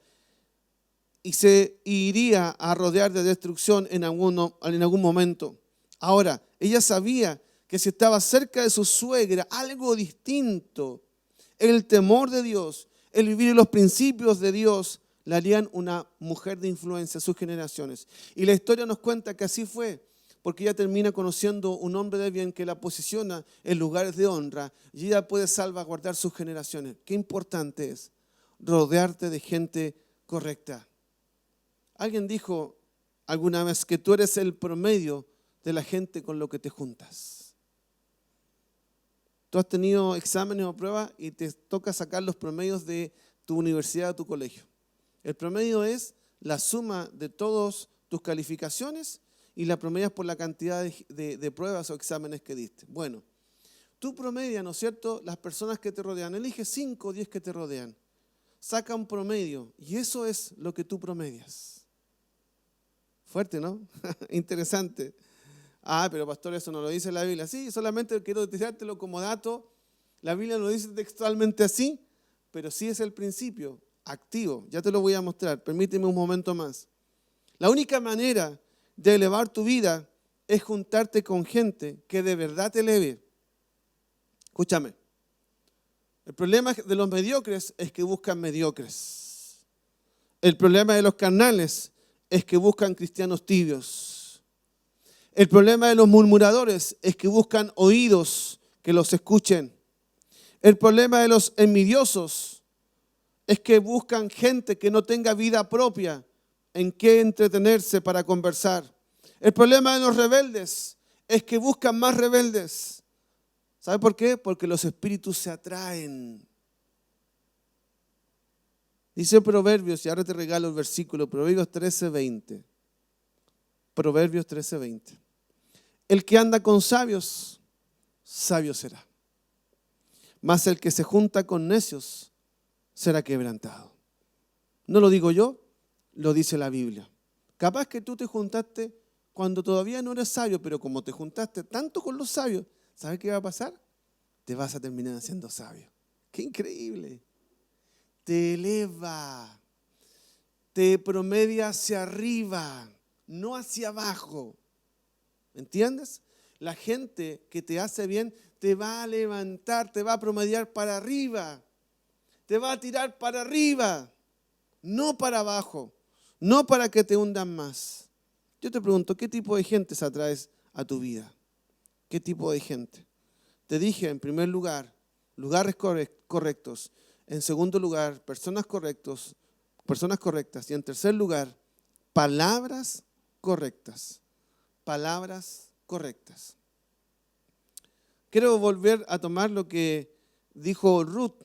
y se iría a rodear de destrucción en algún momento. Ahora, ella sabía que si estaba cerca de su suegra, algo distinto, el temor de Dios, el vivir los principios de Dios, la harían una mujer de influencia a sus generaciones. Y la historia nos cuenta que así fue, porque ella termina conociendo un hombre de bien que la posiciona en lugares de honra y ella puede salvaguardar sus generaciones. Qué importante es rodearte de gente correcta. Alguien dijo alguna vez que tú eres el promedio de la gente con lo que te juntas. Tú has tenido exámenes o pruebas y te toca sacar los promedios de tu universidad o tu colegio. El promedio es la suma de todas tus calificaciones y la promedias por la cantidad de pruebas o exámenes que diste. Bueno, tú promedias, ¿no es cierto?, las personas que te rodean. Elige 5 o 10 que te rodean. Saca un promedio y eso es lo que tú promedias. Fuerte, ¿no? Interesante. Pero pastor, eso no lo dice la Biblia. Sí, solamente quiero tirártelo como dato. La Biblia no lo dice textualmente así, pero sí es el principio activo. Ya te lo voy a mostrar. Permíteme un momento más. La única manera de elevar tu vida es juntarte con gente que de verdad te eleve. Escúchame. El problema de los mediocres es que buscan mediocres. El problema de los carnales es que buscan cristianos tibios. El problema de los murmuradores es que buscan oídos que los escuchen. El problema de los envidiosos es que buscan gente que no tenga vida propia en qué entretenerse para conversar. El problema de los rebeldes es que buscan más rebeldes. ¿Sabe por qué? Porque los espíritus se atraen. Dice Proverbios, y ahora te regalo el versículo, Proverbios 13:20. Proverbios 13:20. El que anda con sabios, sabio será. Mas el que se junta con necios, será quebrantado. No lo digo yo, lo dice la Biblia. Capaz que tú te juntaste cuando todavía no eres sabio, pero como te juntaste tanto con los sabios, ¿sabes qué va a pasar? Te vas a terminar siendo sabio. ¡Qué increíble! Te eleva, te promedia hacia arriba, no hacia abajo. ¿Me entiendes? La gente que te hace bien te va a levantar, te va a promediar para arriba, te va a tirar para arriba, no para abajo, no para que te hundan más. Yo te pregunto, ¿qué tipo de gente se atraes a tu vida? ¿Qué tipo de gente? Te dije, en primer lugar, lugares correctos. En segundo lugar, personas correctas. Y en tercer lugar, palabras correctas. Palabras correctas. Quiero volver a tomar lo que dijo Ruth.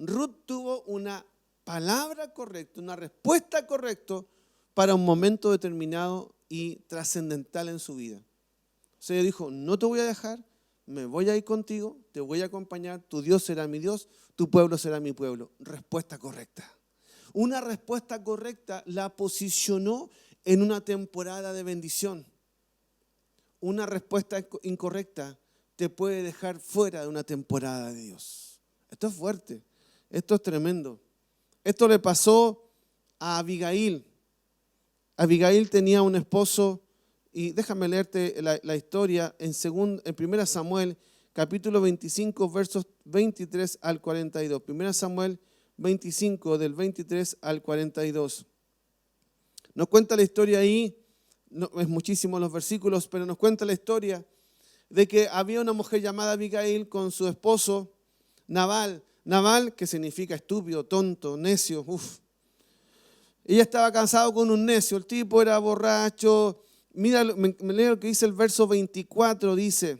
Ruth tuvo una palabra correcta, una respuesta correcta para un momento determinado y trascendental en su vida. O sea, ella dijo, no te voy a dejar, me voy a ir contigo, te voy a acompañar, tu Dios será mi Dios, tu pueblo será mi pueblo. Respuesta correcta. Una respuesta correcta la posicionó en una temporada de bendición. Una respuesta incorrecta te puede dejar fuera de una temporada de Dios. Esto es fuerte, esto es tremendo. Esto le pasó a Abigail. Abigail tenía un esposo, y déjame leerte la historia en 1 Samuel, capítulo 25, versos 23 al 42. 1 Samuel 25, del 23 al 42. Nos cuenta la historia ahí, no es muchísimo los versículos, pero nos cuenta la historia de que había una mujer llamada Abigail con su esposo Nabal. Nabal, que significa estúpido, tonto, necio. Ella estaba casada con un necio, el tipo era borracho. Mira, me leo lo que dice el verso 24, dice,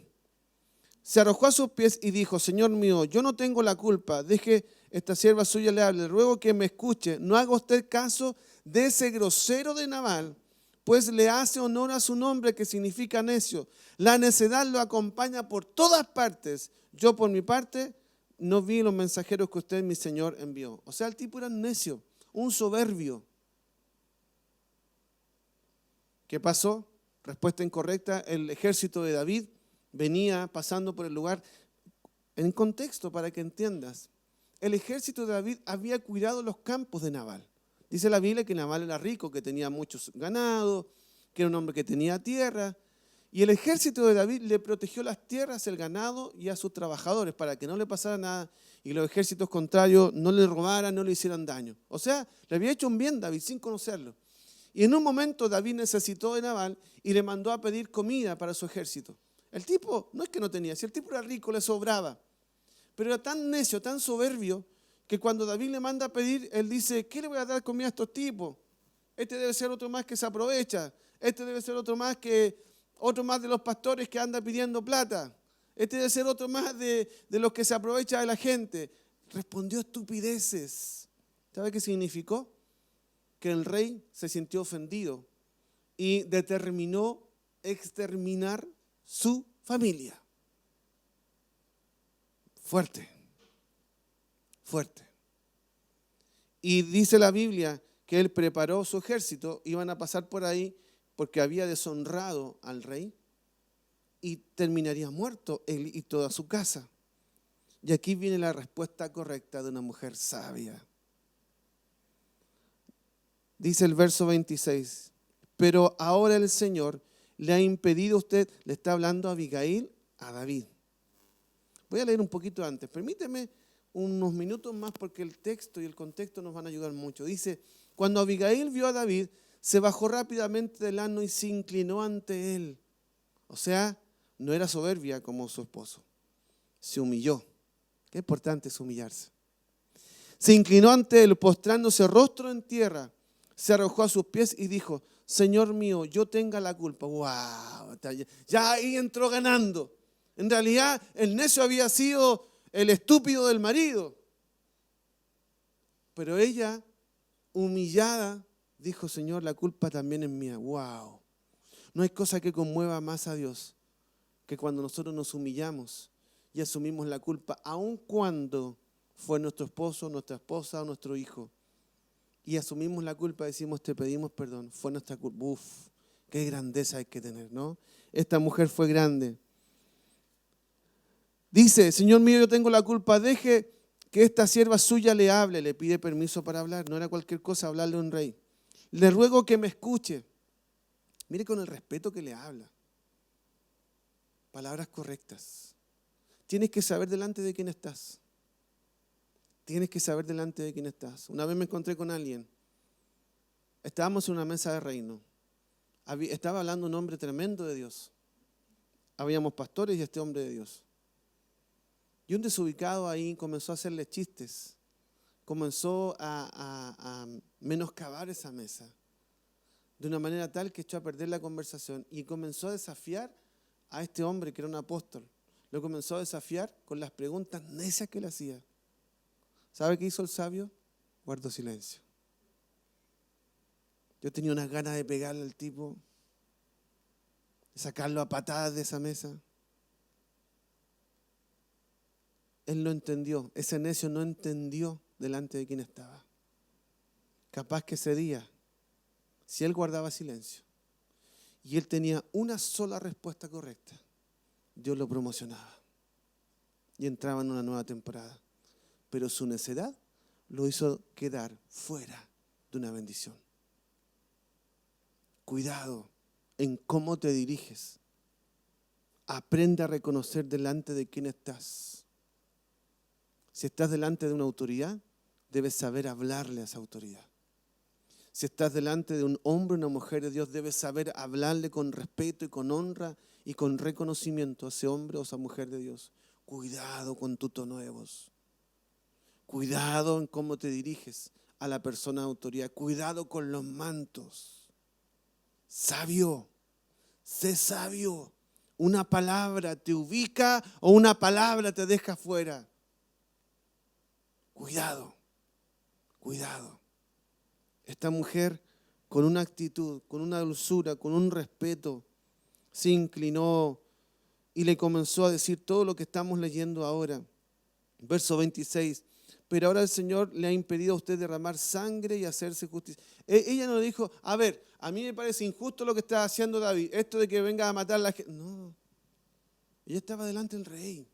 se arrojó a sus pies y dijo, Señor mío, yo no tengo la culpa, deje esta sierva suya le hable, ruego que me escuche, no haga usted caso de ese grosero de Nabal, pues le hace honor a su nombre que significa necio. La necedad lo acompaña por todas partes. Yo por mi parte no vi los mensajeros que usted, mi Señor, envió. O sea, el tipo era un necio, un soberbio. ¿Qué pasó? Respuesta incorrecta. El ejército de David venía pasando por el lugar. En contexto, para que entiendas, el ejército de David había cuidado los campos de Nabal. Dice la Biblia que Nabal era rico, que tenía muchos ganados, que era un hombre que tenía tierra. Y el ejército de David le protegió las tierras, el ganado y a sus trabajadores para que no le pasara nada y los ejércitos contrarios no le robaran, no le hicieran daño. O sea, le había hecho un bien David sin conocerlo. Y en un momento David necesitó de Nabal y le mandó a pedir comida para su ejército. El tipo, no es que no tenía, si el tipo era rico, le sobraba. Pero era tan necio, tan soberbio, que cuando David le manda a pedir, él dice, ¿qué le voy a dar comida a estos tipos? Este debe ser otro más que se aprovecha. Este debe ser otro más de los pastores que anda pidiendo plata. Este debe ser otro más de los que se aprovecha de la gente. Respondió estupideces. ¿Sabe qué significó? Que el rey se sintió ofendido y determinó exterminar su familia. Fuerte, fuerte. Y dice la Biblia que él preparó su ejército, iban a pasar por ahí porque había deshonrado al rey y terminaría muerto él y toda su casa. Y aquí viene la respuesta correcta de una mujer sabia. Dice el verso 26, pero ahora el Señor le ha impedido a usted, le está hablando a Abigail, a David. Voy a leer un poquito antes, permíteme unos minutos más porque el texto y el contexto nos van a ayudar mucho. Dice, cuando Abigail vio a David, se bajó rápidamente del asno y se inclinó ante él. O sea, no era soberbia como su esposo, se humilló. Qué importante es humillarse. Se inclinó ante él, postrándose rostro en tierra. Se arrojó a sus pies y dijo, Señor mío, yo tenga la culpa. ¡Wow! Ya ahí entró ganando. En realidad, el necio había sido el estúpido del marido. Pero ella, humillada, dijo, Señor, la culpa también es mía. ¡Wow! No hay cosa que conmueva más a Dios que cuando nosotros nos humillamos y asumimos la culpa, aun cuando fue nuestro esposo, nuestra esposa o nuestro hijo. Y asumimos la culpa, decimos, te pedimos perdón, fue nuestra culpa. Uf, qué grandeza hay que tener, ¿no? Esta mujer fue grande. Dice, Señor mío, yo tengo la culpa, deje que esta sierva suya le hable, le pide permiso para hablar, no era cualquier cosa hablarle a un rey. Le ruego que me escuche. Mire con el respeto que le habla. Palabras correctas. Tienes que saber delante de quién estás. Tienes que saber delante de quién estás. Una vez me encontré con alguien. Estábamos en una mesa de reino. Estaba hablando un hombre tremendo de Dios. Habíamos pastores y este hombre de Dios. Y un desubicado ahí comenzó a hacerle chistes. Comenzó a menoscabar esa mesa. De una manera tal que echó a perder la conversación. Y comenzó a desafiar a este hombre que era un apóstol. Lo comenzó a desafiar con las preguntas necias que le hacía. ¿Sabe qué hizo el sabio? Guardó silencio. Yo tenía unas ganas de pegarle al tipo, de sacarlo a patadas de esa mesa. Él no entendió, ese necio no entendió delante de quién estaba. Capaz que ese día, si él guardaba silencio y él tenía una sola respuesta correcta, Dios lo promocionaba y entraba en una nueva temporada. Pero su necedad lo hizo quedar fuera de una bendición. Cuidado en cómo te diriges. Aprende a reconocer delante de quién estás. Si estás delante de una autoridad, debes saber hablarle a esa autoridad. Si estás delante de un hombre o una mujer de Dios, debes saber hablarle con respeto y con honra y con reconocimiento a ese hombre o esa mujer de Dios. Cuidado con tu tono de voz. Cuidado en cómo te diriges a la persona de autoridad. Cuidado con los mantos. Sabio, sé sabio. Una palabra te ubica o una palabra te deja fuera. Cuidado, cuidado. Esta mujer con una actitud, con una dulzura, con un respeto, se inclinó y le comenzó a decir todo lo que estamos leyendo ahora. Verso 26. Pero ahora el Señor le ha impedido a usted derramar sangre y hacerse justicia. Ella no le dijo, a ver, a mí me parece injusto lo que está haciendo David, esto de que venga a matar a la gente. No, ella estaba delante del rey.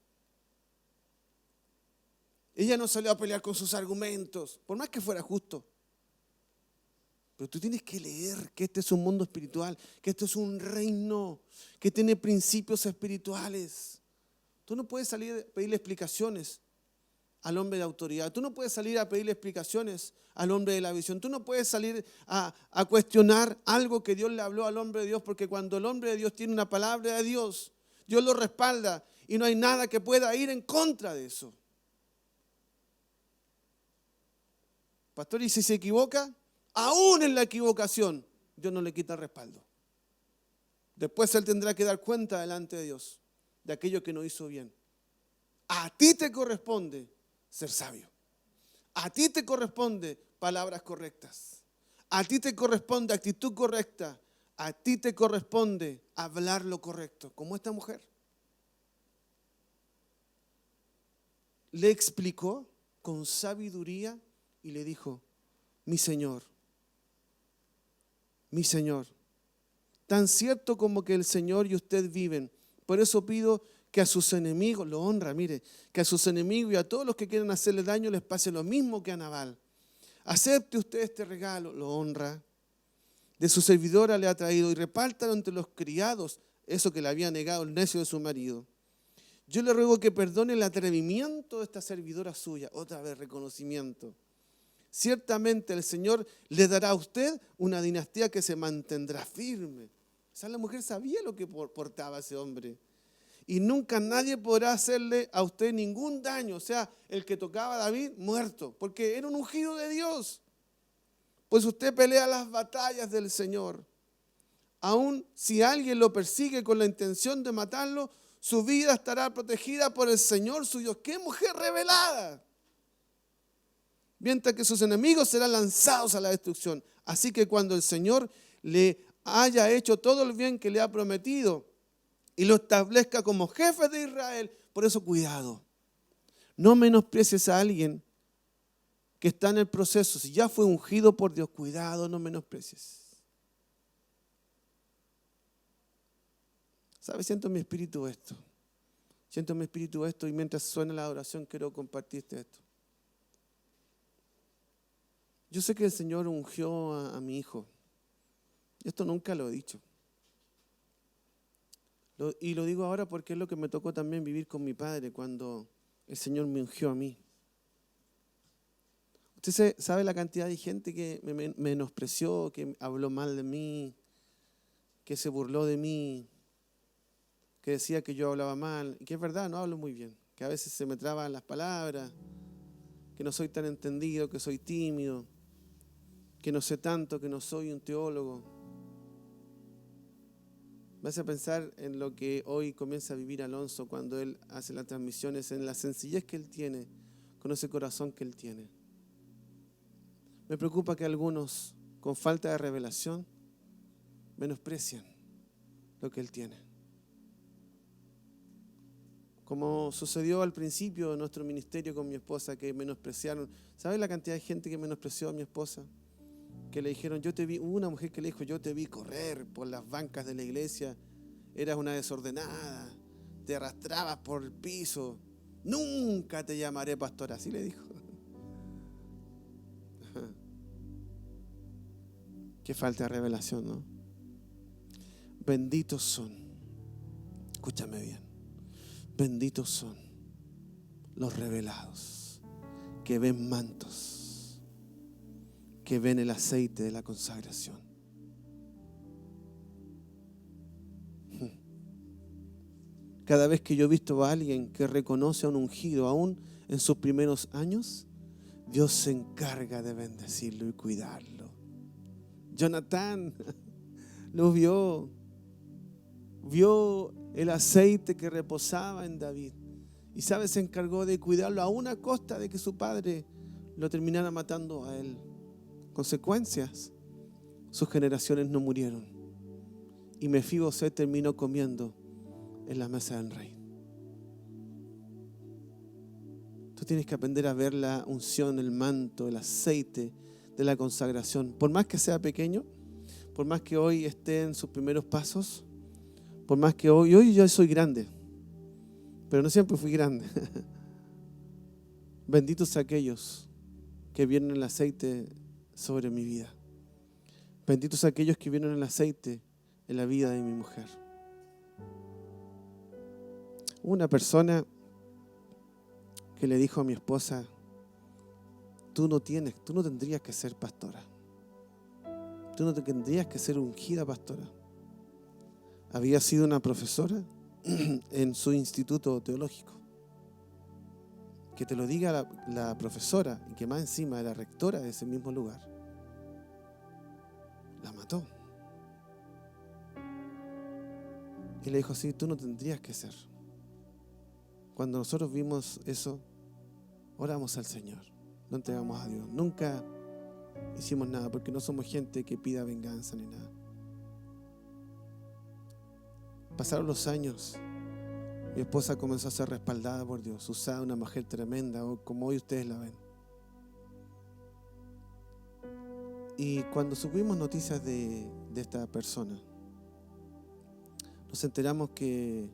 Ella no salió a pelear con sus argumentos, por más que fuera justo. Pero tú tienes que leer que este es un mundo espiritual, que esto es un reino, que tiene principios espirituales. Tú no puedes salir a pedirle explicaciones al hombre de autoridad. Tú no puedes salir a pedirle explicaciones al hombre de la visión. Tú no puedes salir a cuestionar algo que Dios le habló al hombre de Dios, porque cuando el hombre de Dios tiene una palabra de Dios, Dios lo respalda y no hay nada que pueda ir en contra de eso. Pastor, ¿y si se equivoca? Aún en la equivocación, Dios no le quita el respaldo. Después él tendrá que dar cuenta delante de Dios de aquello que no hizo bien. A ti te corresponde ser sabio. A ti te corresponde palabras correctas. A ti te corresponde actitud correcta. A ti te corresponde hablar lo correcto, como esta mujer. Le explicó con sabiduría y le dijo, mi Señor, tan cierto como que el Señor y usted viven, por eso pido que a sus enemigos, lo honra, mire, que a sus enemigos y a todos los que quieren hacerle daño les pase lo mismo que a Nabal. Acepte usted este regalo, lo honra. De su servidora le ha traído y repártalo entre los criados, eso que le había negado el necio de su marido. Yo le ruego que perdone el atrevimiento de esta servidora suya, otra vez reconocimiento. Ciertamente el Señor le dará a usted una dinastía que se mantendrá firme. O sea, la mujer sabía lo que portaba ese hombre. Y nunca nadie podrá hacerle a usted ningún daño. O sea, el que tocaba a David, muerto, porque era un ungido de Dios. Pues usted pelea las batallas del Señor. Aun si alguien lo persigue con la intención de matarlo, su vida estará protegida por el Señor su Dios. ¡Qué mujer revelada! Mientras que sus enemigos serán lanzados a la destrucción. Así que cuando el Señor le haya hecho todo el bien que le ha prometido y lo establezca como jefe de Israel, por eso cuidado. No menosprecies a alguien que está en el proceso. Si ya fue ungido por Dios, cuidado, no menosprecies. ¿Sabes? Siento en mi espíritu esto. Siento en mi espíritu esto y mientras suena la adoración quiero compartirte esto. Yo sé que el Señor ungió a mi hijo. Esto nunca lo he dicho. Y lo digo ahora porque es lo que me tocó también vivir con mi padre cuando el Señor me ungió a mí. Usted sabe la cantidad de gente que me menospreció, que habló mal de mí, que se burló de mí, que decía que yo hablaba mal. Y que es verdad, no hablo muy bien. Que a veces se me traban las palabras, que no soy tan entendido, que soy tímido, que no sé tanto, que no soy un teólogo. Me hace pensar en lo que hoy comienza a vivir Alonso cuando él hace las transmisiones, en la sencillez que él tiene, con ese corazón que Él tiene. Me preocupa que algunos, con falta de revelación, menosprecian lo que Él tiene. Como sucedió al principio de nuestro ministerio con mi esposa, que menospreciaron. ¿Sabes la cantidad de gente que menospreció a mi esposa? Que le dijeron, yo te vi, hubo una mujer que le dijo, yo te vi correr por las bancas de la iglesia, eras una desordenada, te arrastrabas por el piso, nunca te llamaré pastora, así le dijo. Qué falta de revelación, ¿no? Benditos son, escúchame bien, benditos son los revelados, que ven mantos, que ven el aceite de la consagración. Cada vez que yo he visto a alguien que reconoce a un ungido, aún en sus primeros años, Dios se encarga de bendecirlo y cuidarlo. Jonatán lo vio el aceite que reposaba en David. Y sabe, se encargó de cuidarlo aún a costa de que su padre lo terminara matando a él. Consecuencias, sus generaciones no murieron. Y Mefiboset terminó comiendo en la mesa del rey. Tú tienes que aprender a ver la unción, el manto, el aceite de la consagración. Por más que sea pequeño, por más que hoy esté en sus primeros pasos, por más que hoy yo soy grande, pero no siempre fui grande. Benditos aquellos que vieron el aceite sobre mi vida. Benditos aquellos que vieron el aceite en la vida de mi mujer. Una persona que le dijo a mi esposa, tú no tendrías que ser pastora. Tú no tendrías que ser ungida pastora. Había sido una profesora en su instituto teológico. Que te lo diga la profesora y que más encima era rectora de ese mismo lugar. La mató. Y le dijo así, tú no tendrías que ser. Cuando nosotros vimos eso, oramos al Señor, no entregamos a Dios. Nunca hicimos nada porque no somos gente que pida venganza ni nada. Pasaron los años, mi esposa comenzó a ser respaldada por Dios, usada, una mujer tremenda, como hoy ustedes la ven. Y cuando supimos noticias de esta persona, nos enteramos que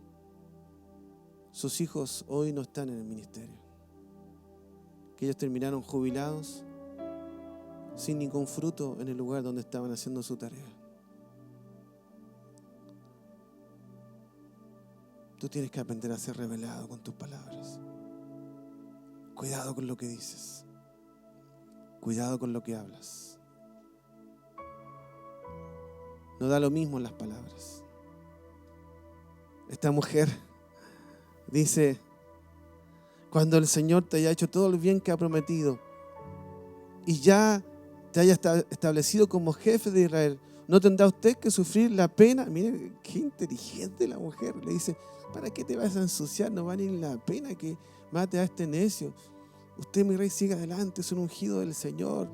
sus hijos hoy no están en el ministerio, que ellos terminaron jubilados sin ningún fruto en el lugar donde estaban haciendo su tarea. Tú tienes que aprender a ser revelado con tus palabras. Cuidado con lo que dices. Cuidado con lo que hablas. No da lo mismo las palabras. Esta mujer dice, cuando el Señor te haya hecho todo el bien que ha prometido y ya te haya establecido como jefe de Israel, ¿no tendrá usted que sufrir la pena? Mire, qué inteligente la mujer. Le dice, ¿para qué te vas a ensuciar? No vale la pena que mate a este necio. Usted, mi rey, siga adelante, es un ungido del Señor.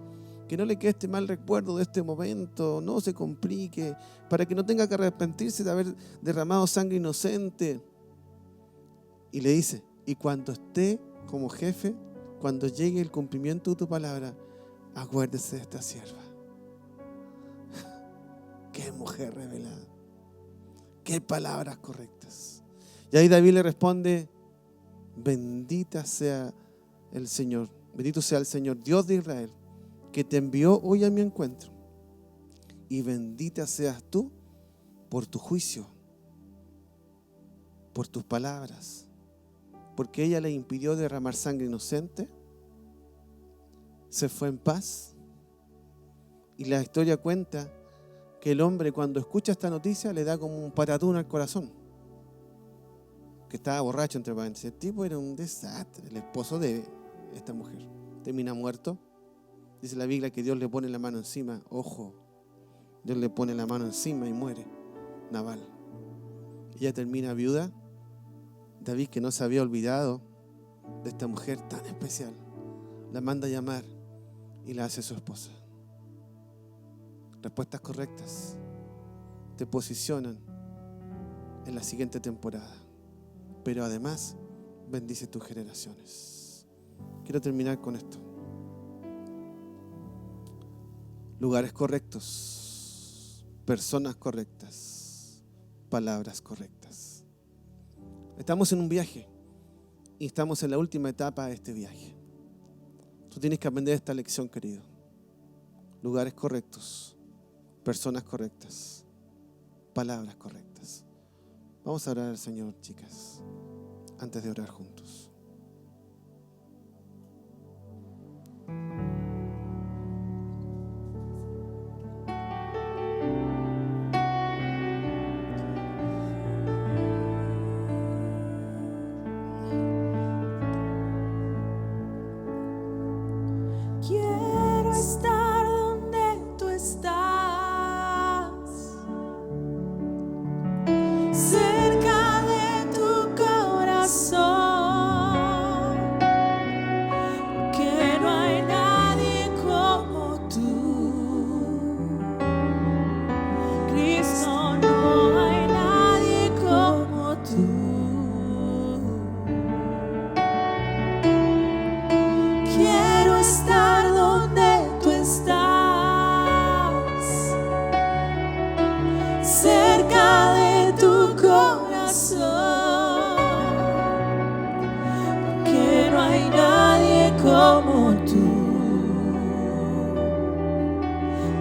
Que no le quede este mal recuerdo de este momento, no se complique, para que no tenga que arrepentirse de haber derramado sangre inocente. Y le dice, y cuando esté como jefe, cuando llegue el cumplimiento de tu palabra, acuérdese de esta sierva. Qué mujer revelada. Qué palabras correctas. Y ahí David le responde, bendita sea el Señor, bendito sea el Señor, Dios de Israel, que te envió hoy a mi encuentro. Y bendita seas tú por tu juicio, por tus palabras, porque ella le impidió derramar sangre inocente, se fue en paz. Y la historia cuenta que el hombre, cuando escucha esta noticia, le da como un patatún al corazón, que estaba borracho, entre paréntesis. El tipo era un desastre, el esposo de esta mujer. Termina muerto. Dice la Biblia que Dios le pone la mano encima. Ojo, Dios le pone la mano encima y muere Nabal. Ella termina viuda. David, que no se había olvidado de esta mujer tan especial, la manda a llamar y la hace su esposa. Respuestas correctas te posicionan en la siguiente temporada, pero además bendice tus generaciones. Quiero terminar con esto. Lugares correctos, personas correctas, palabras correctas. Estamos en un viaje y estamos en la última etapa de este viaje. Tú tienes que aprender esta lección, querido. Lugares correctos, personas correctas, palabras correctas. Vamos a orar al Señor, chicas, antes de orar juntos. Quiero estar donde tú estás, cerca de tu corazón, que no hay nadie como tú. Cristo, no hay nadie como tú. Quiero estar donde tú estás, cerca de tu corazón, porque no hay nadie como tú.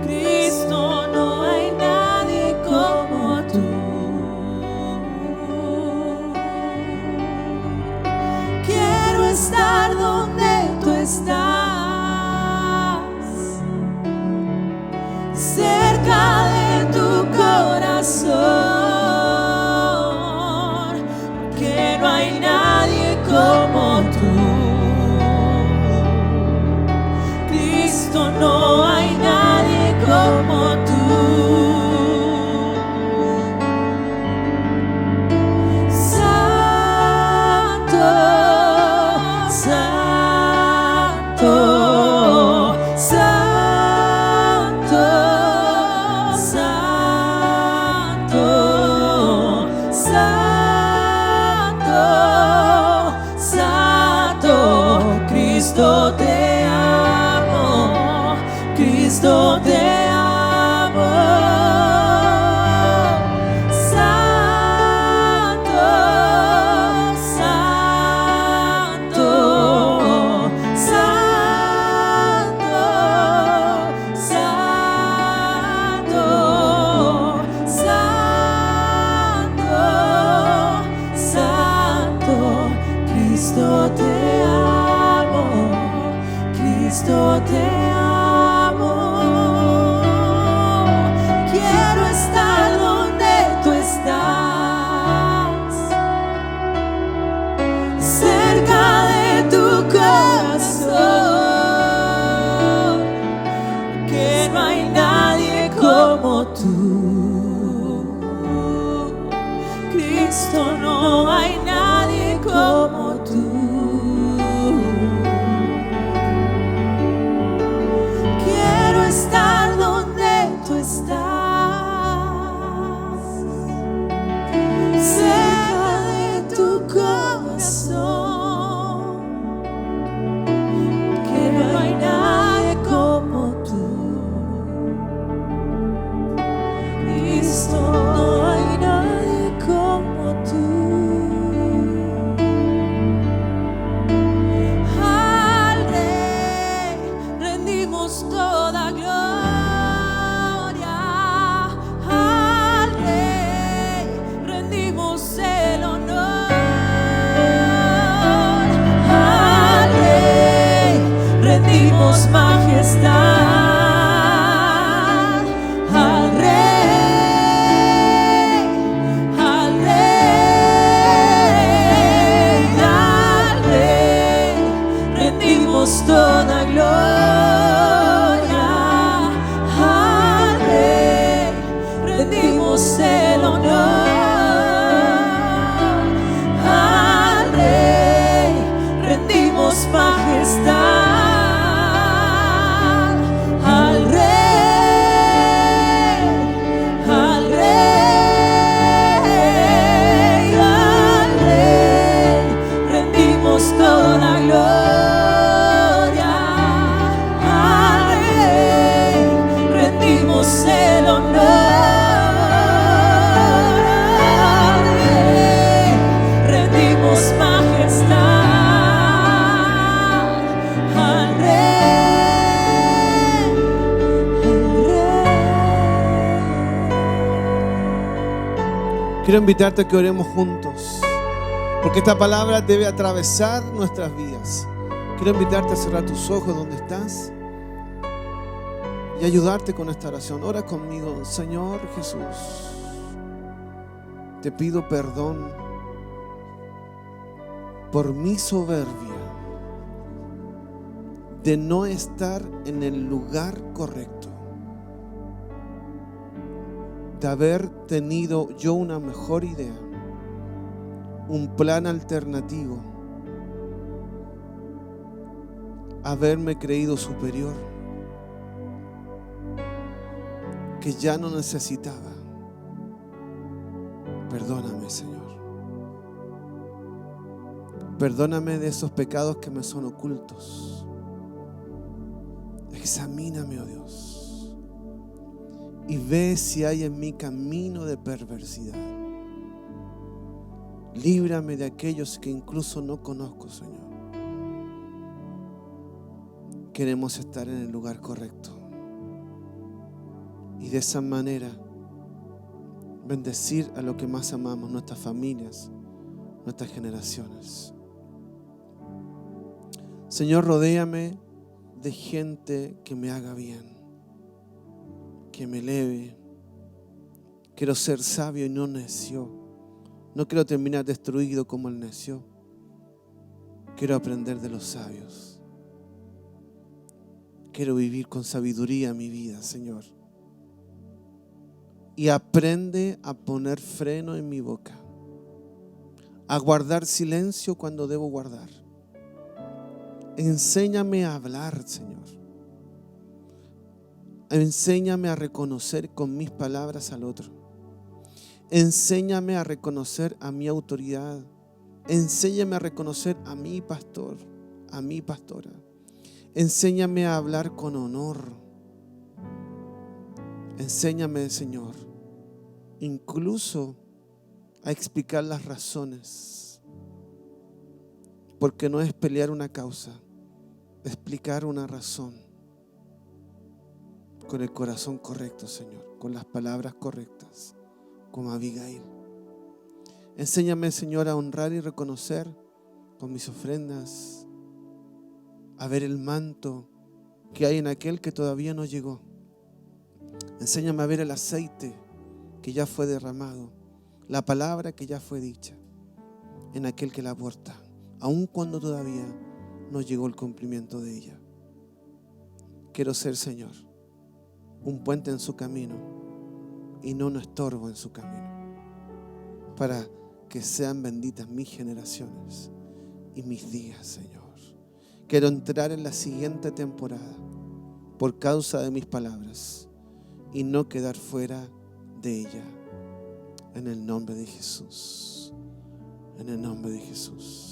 Cristo, no hay nadie como tú. Quiero estar donde tú estás, cerca de tu corazón, porque no hay nadie como tú. Cristo, no hay nadie como tú. Santo, Santo, Santo, Santo, Santo, Santo. Cristo, te amo, Cristo, te amo. Santo, Santo, Santo, Santo, Santo, Santo. Cristo, te amo, Cristo, te amo. Quiero estar donde tú estás, cerca de tu corazón, que no hay nadie como tú. Cristo, no hay nadie como tú. Quiero estar donde tú estás, cerca de tu corazón, que no hay nadie como tú. Cristo, no hay nadie como tú. Al Rey rendimos toda gloria, al Rey rendimos el honor, al Rey rendimos majestad, al Rey, al Rey, al Rey rendimos toda gloria, al Rey rendimos el honor, al Rey rendimos Quiero invitarte a que oremos juntos, porque esta palabra debe atravesar nuestras vidas. Quiero invitarte a cerrar tus ojos donde estás y ayudarte con esta oración. Ora conmigo. Señor Jesús, te pido perdón por mi soberbia de no estar en el lugar correcto, de haber tenido yo una mejor idea, un plan alternativo, haberme creído superior, que ya no necesitaba. Perdóname, Señor. Perdóname de esos pecados que me son ocultos. Examíname, oh Dios, y ve si hay en mí camino de perversidad. Líbrame de aquellos que incluso no conozco, Señor. Queremos estar en el lugar correcto y de esa manera bendecir a lo que más amamos, nuestras familias, nuestras generaciones. Señor, rodéame de gente que me haga bien, que me eleve. Quiero ser sabio y no necio. No quiero terminar destruido como el necio. Quiero aprender de los sabios. Quiero vivir con sabiduría mi vida, Señor. Y aprende a poner freno en mi boca, a guardar silencio cuando debo guardar. Enséñame a hablar, Señor. Enséñame a reconocer con mis palabras al otro. Enséñame a reconocer a mi autoridad. Enséñame a reconocer a mi pastor, a mi pastora. Enséñame a hablar con honor. Enséñame, Señor, incluso a explicar las razones. Porque no es pelear una causa, explicar una razón con el corazón correcto, Señor, con las palabras correctas, como Abigail. Enséñame, Señor, a honrar y reconocer con mis ofrendas, a ver el manto que hay en aquel que todavía no llegó. Enséñame a ver el aceite que ya fue derramado, la palabra que ya fue dicha en aquel que la porta, aun cuando todavía no llegó el cumplimiento de ella. Quiero ser, Señor, un puente en su camino y no un estorbo en su camino, para que sean benditas mis generaciones y mis días, Señor. Quiero entrar en la siguiente temporada por causa de mis palabras y no quedar fuera de ella. En el nombre de Jesús. En el nombre de Jesús.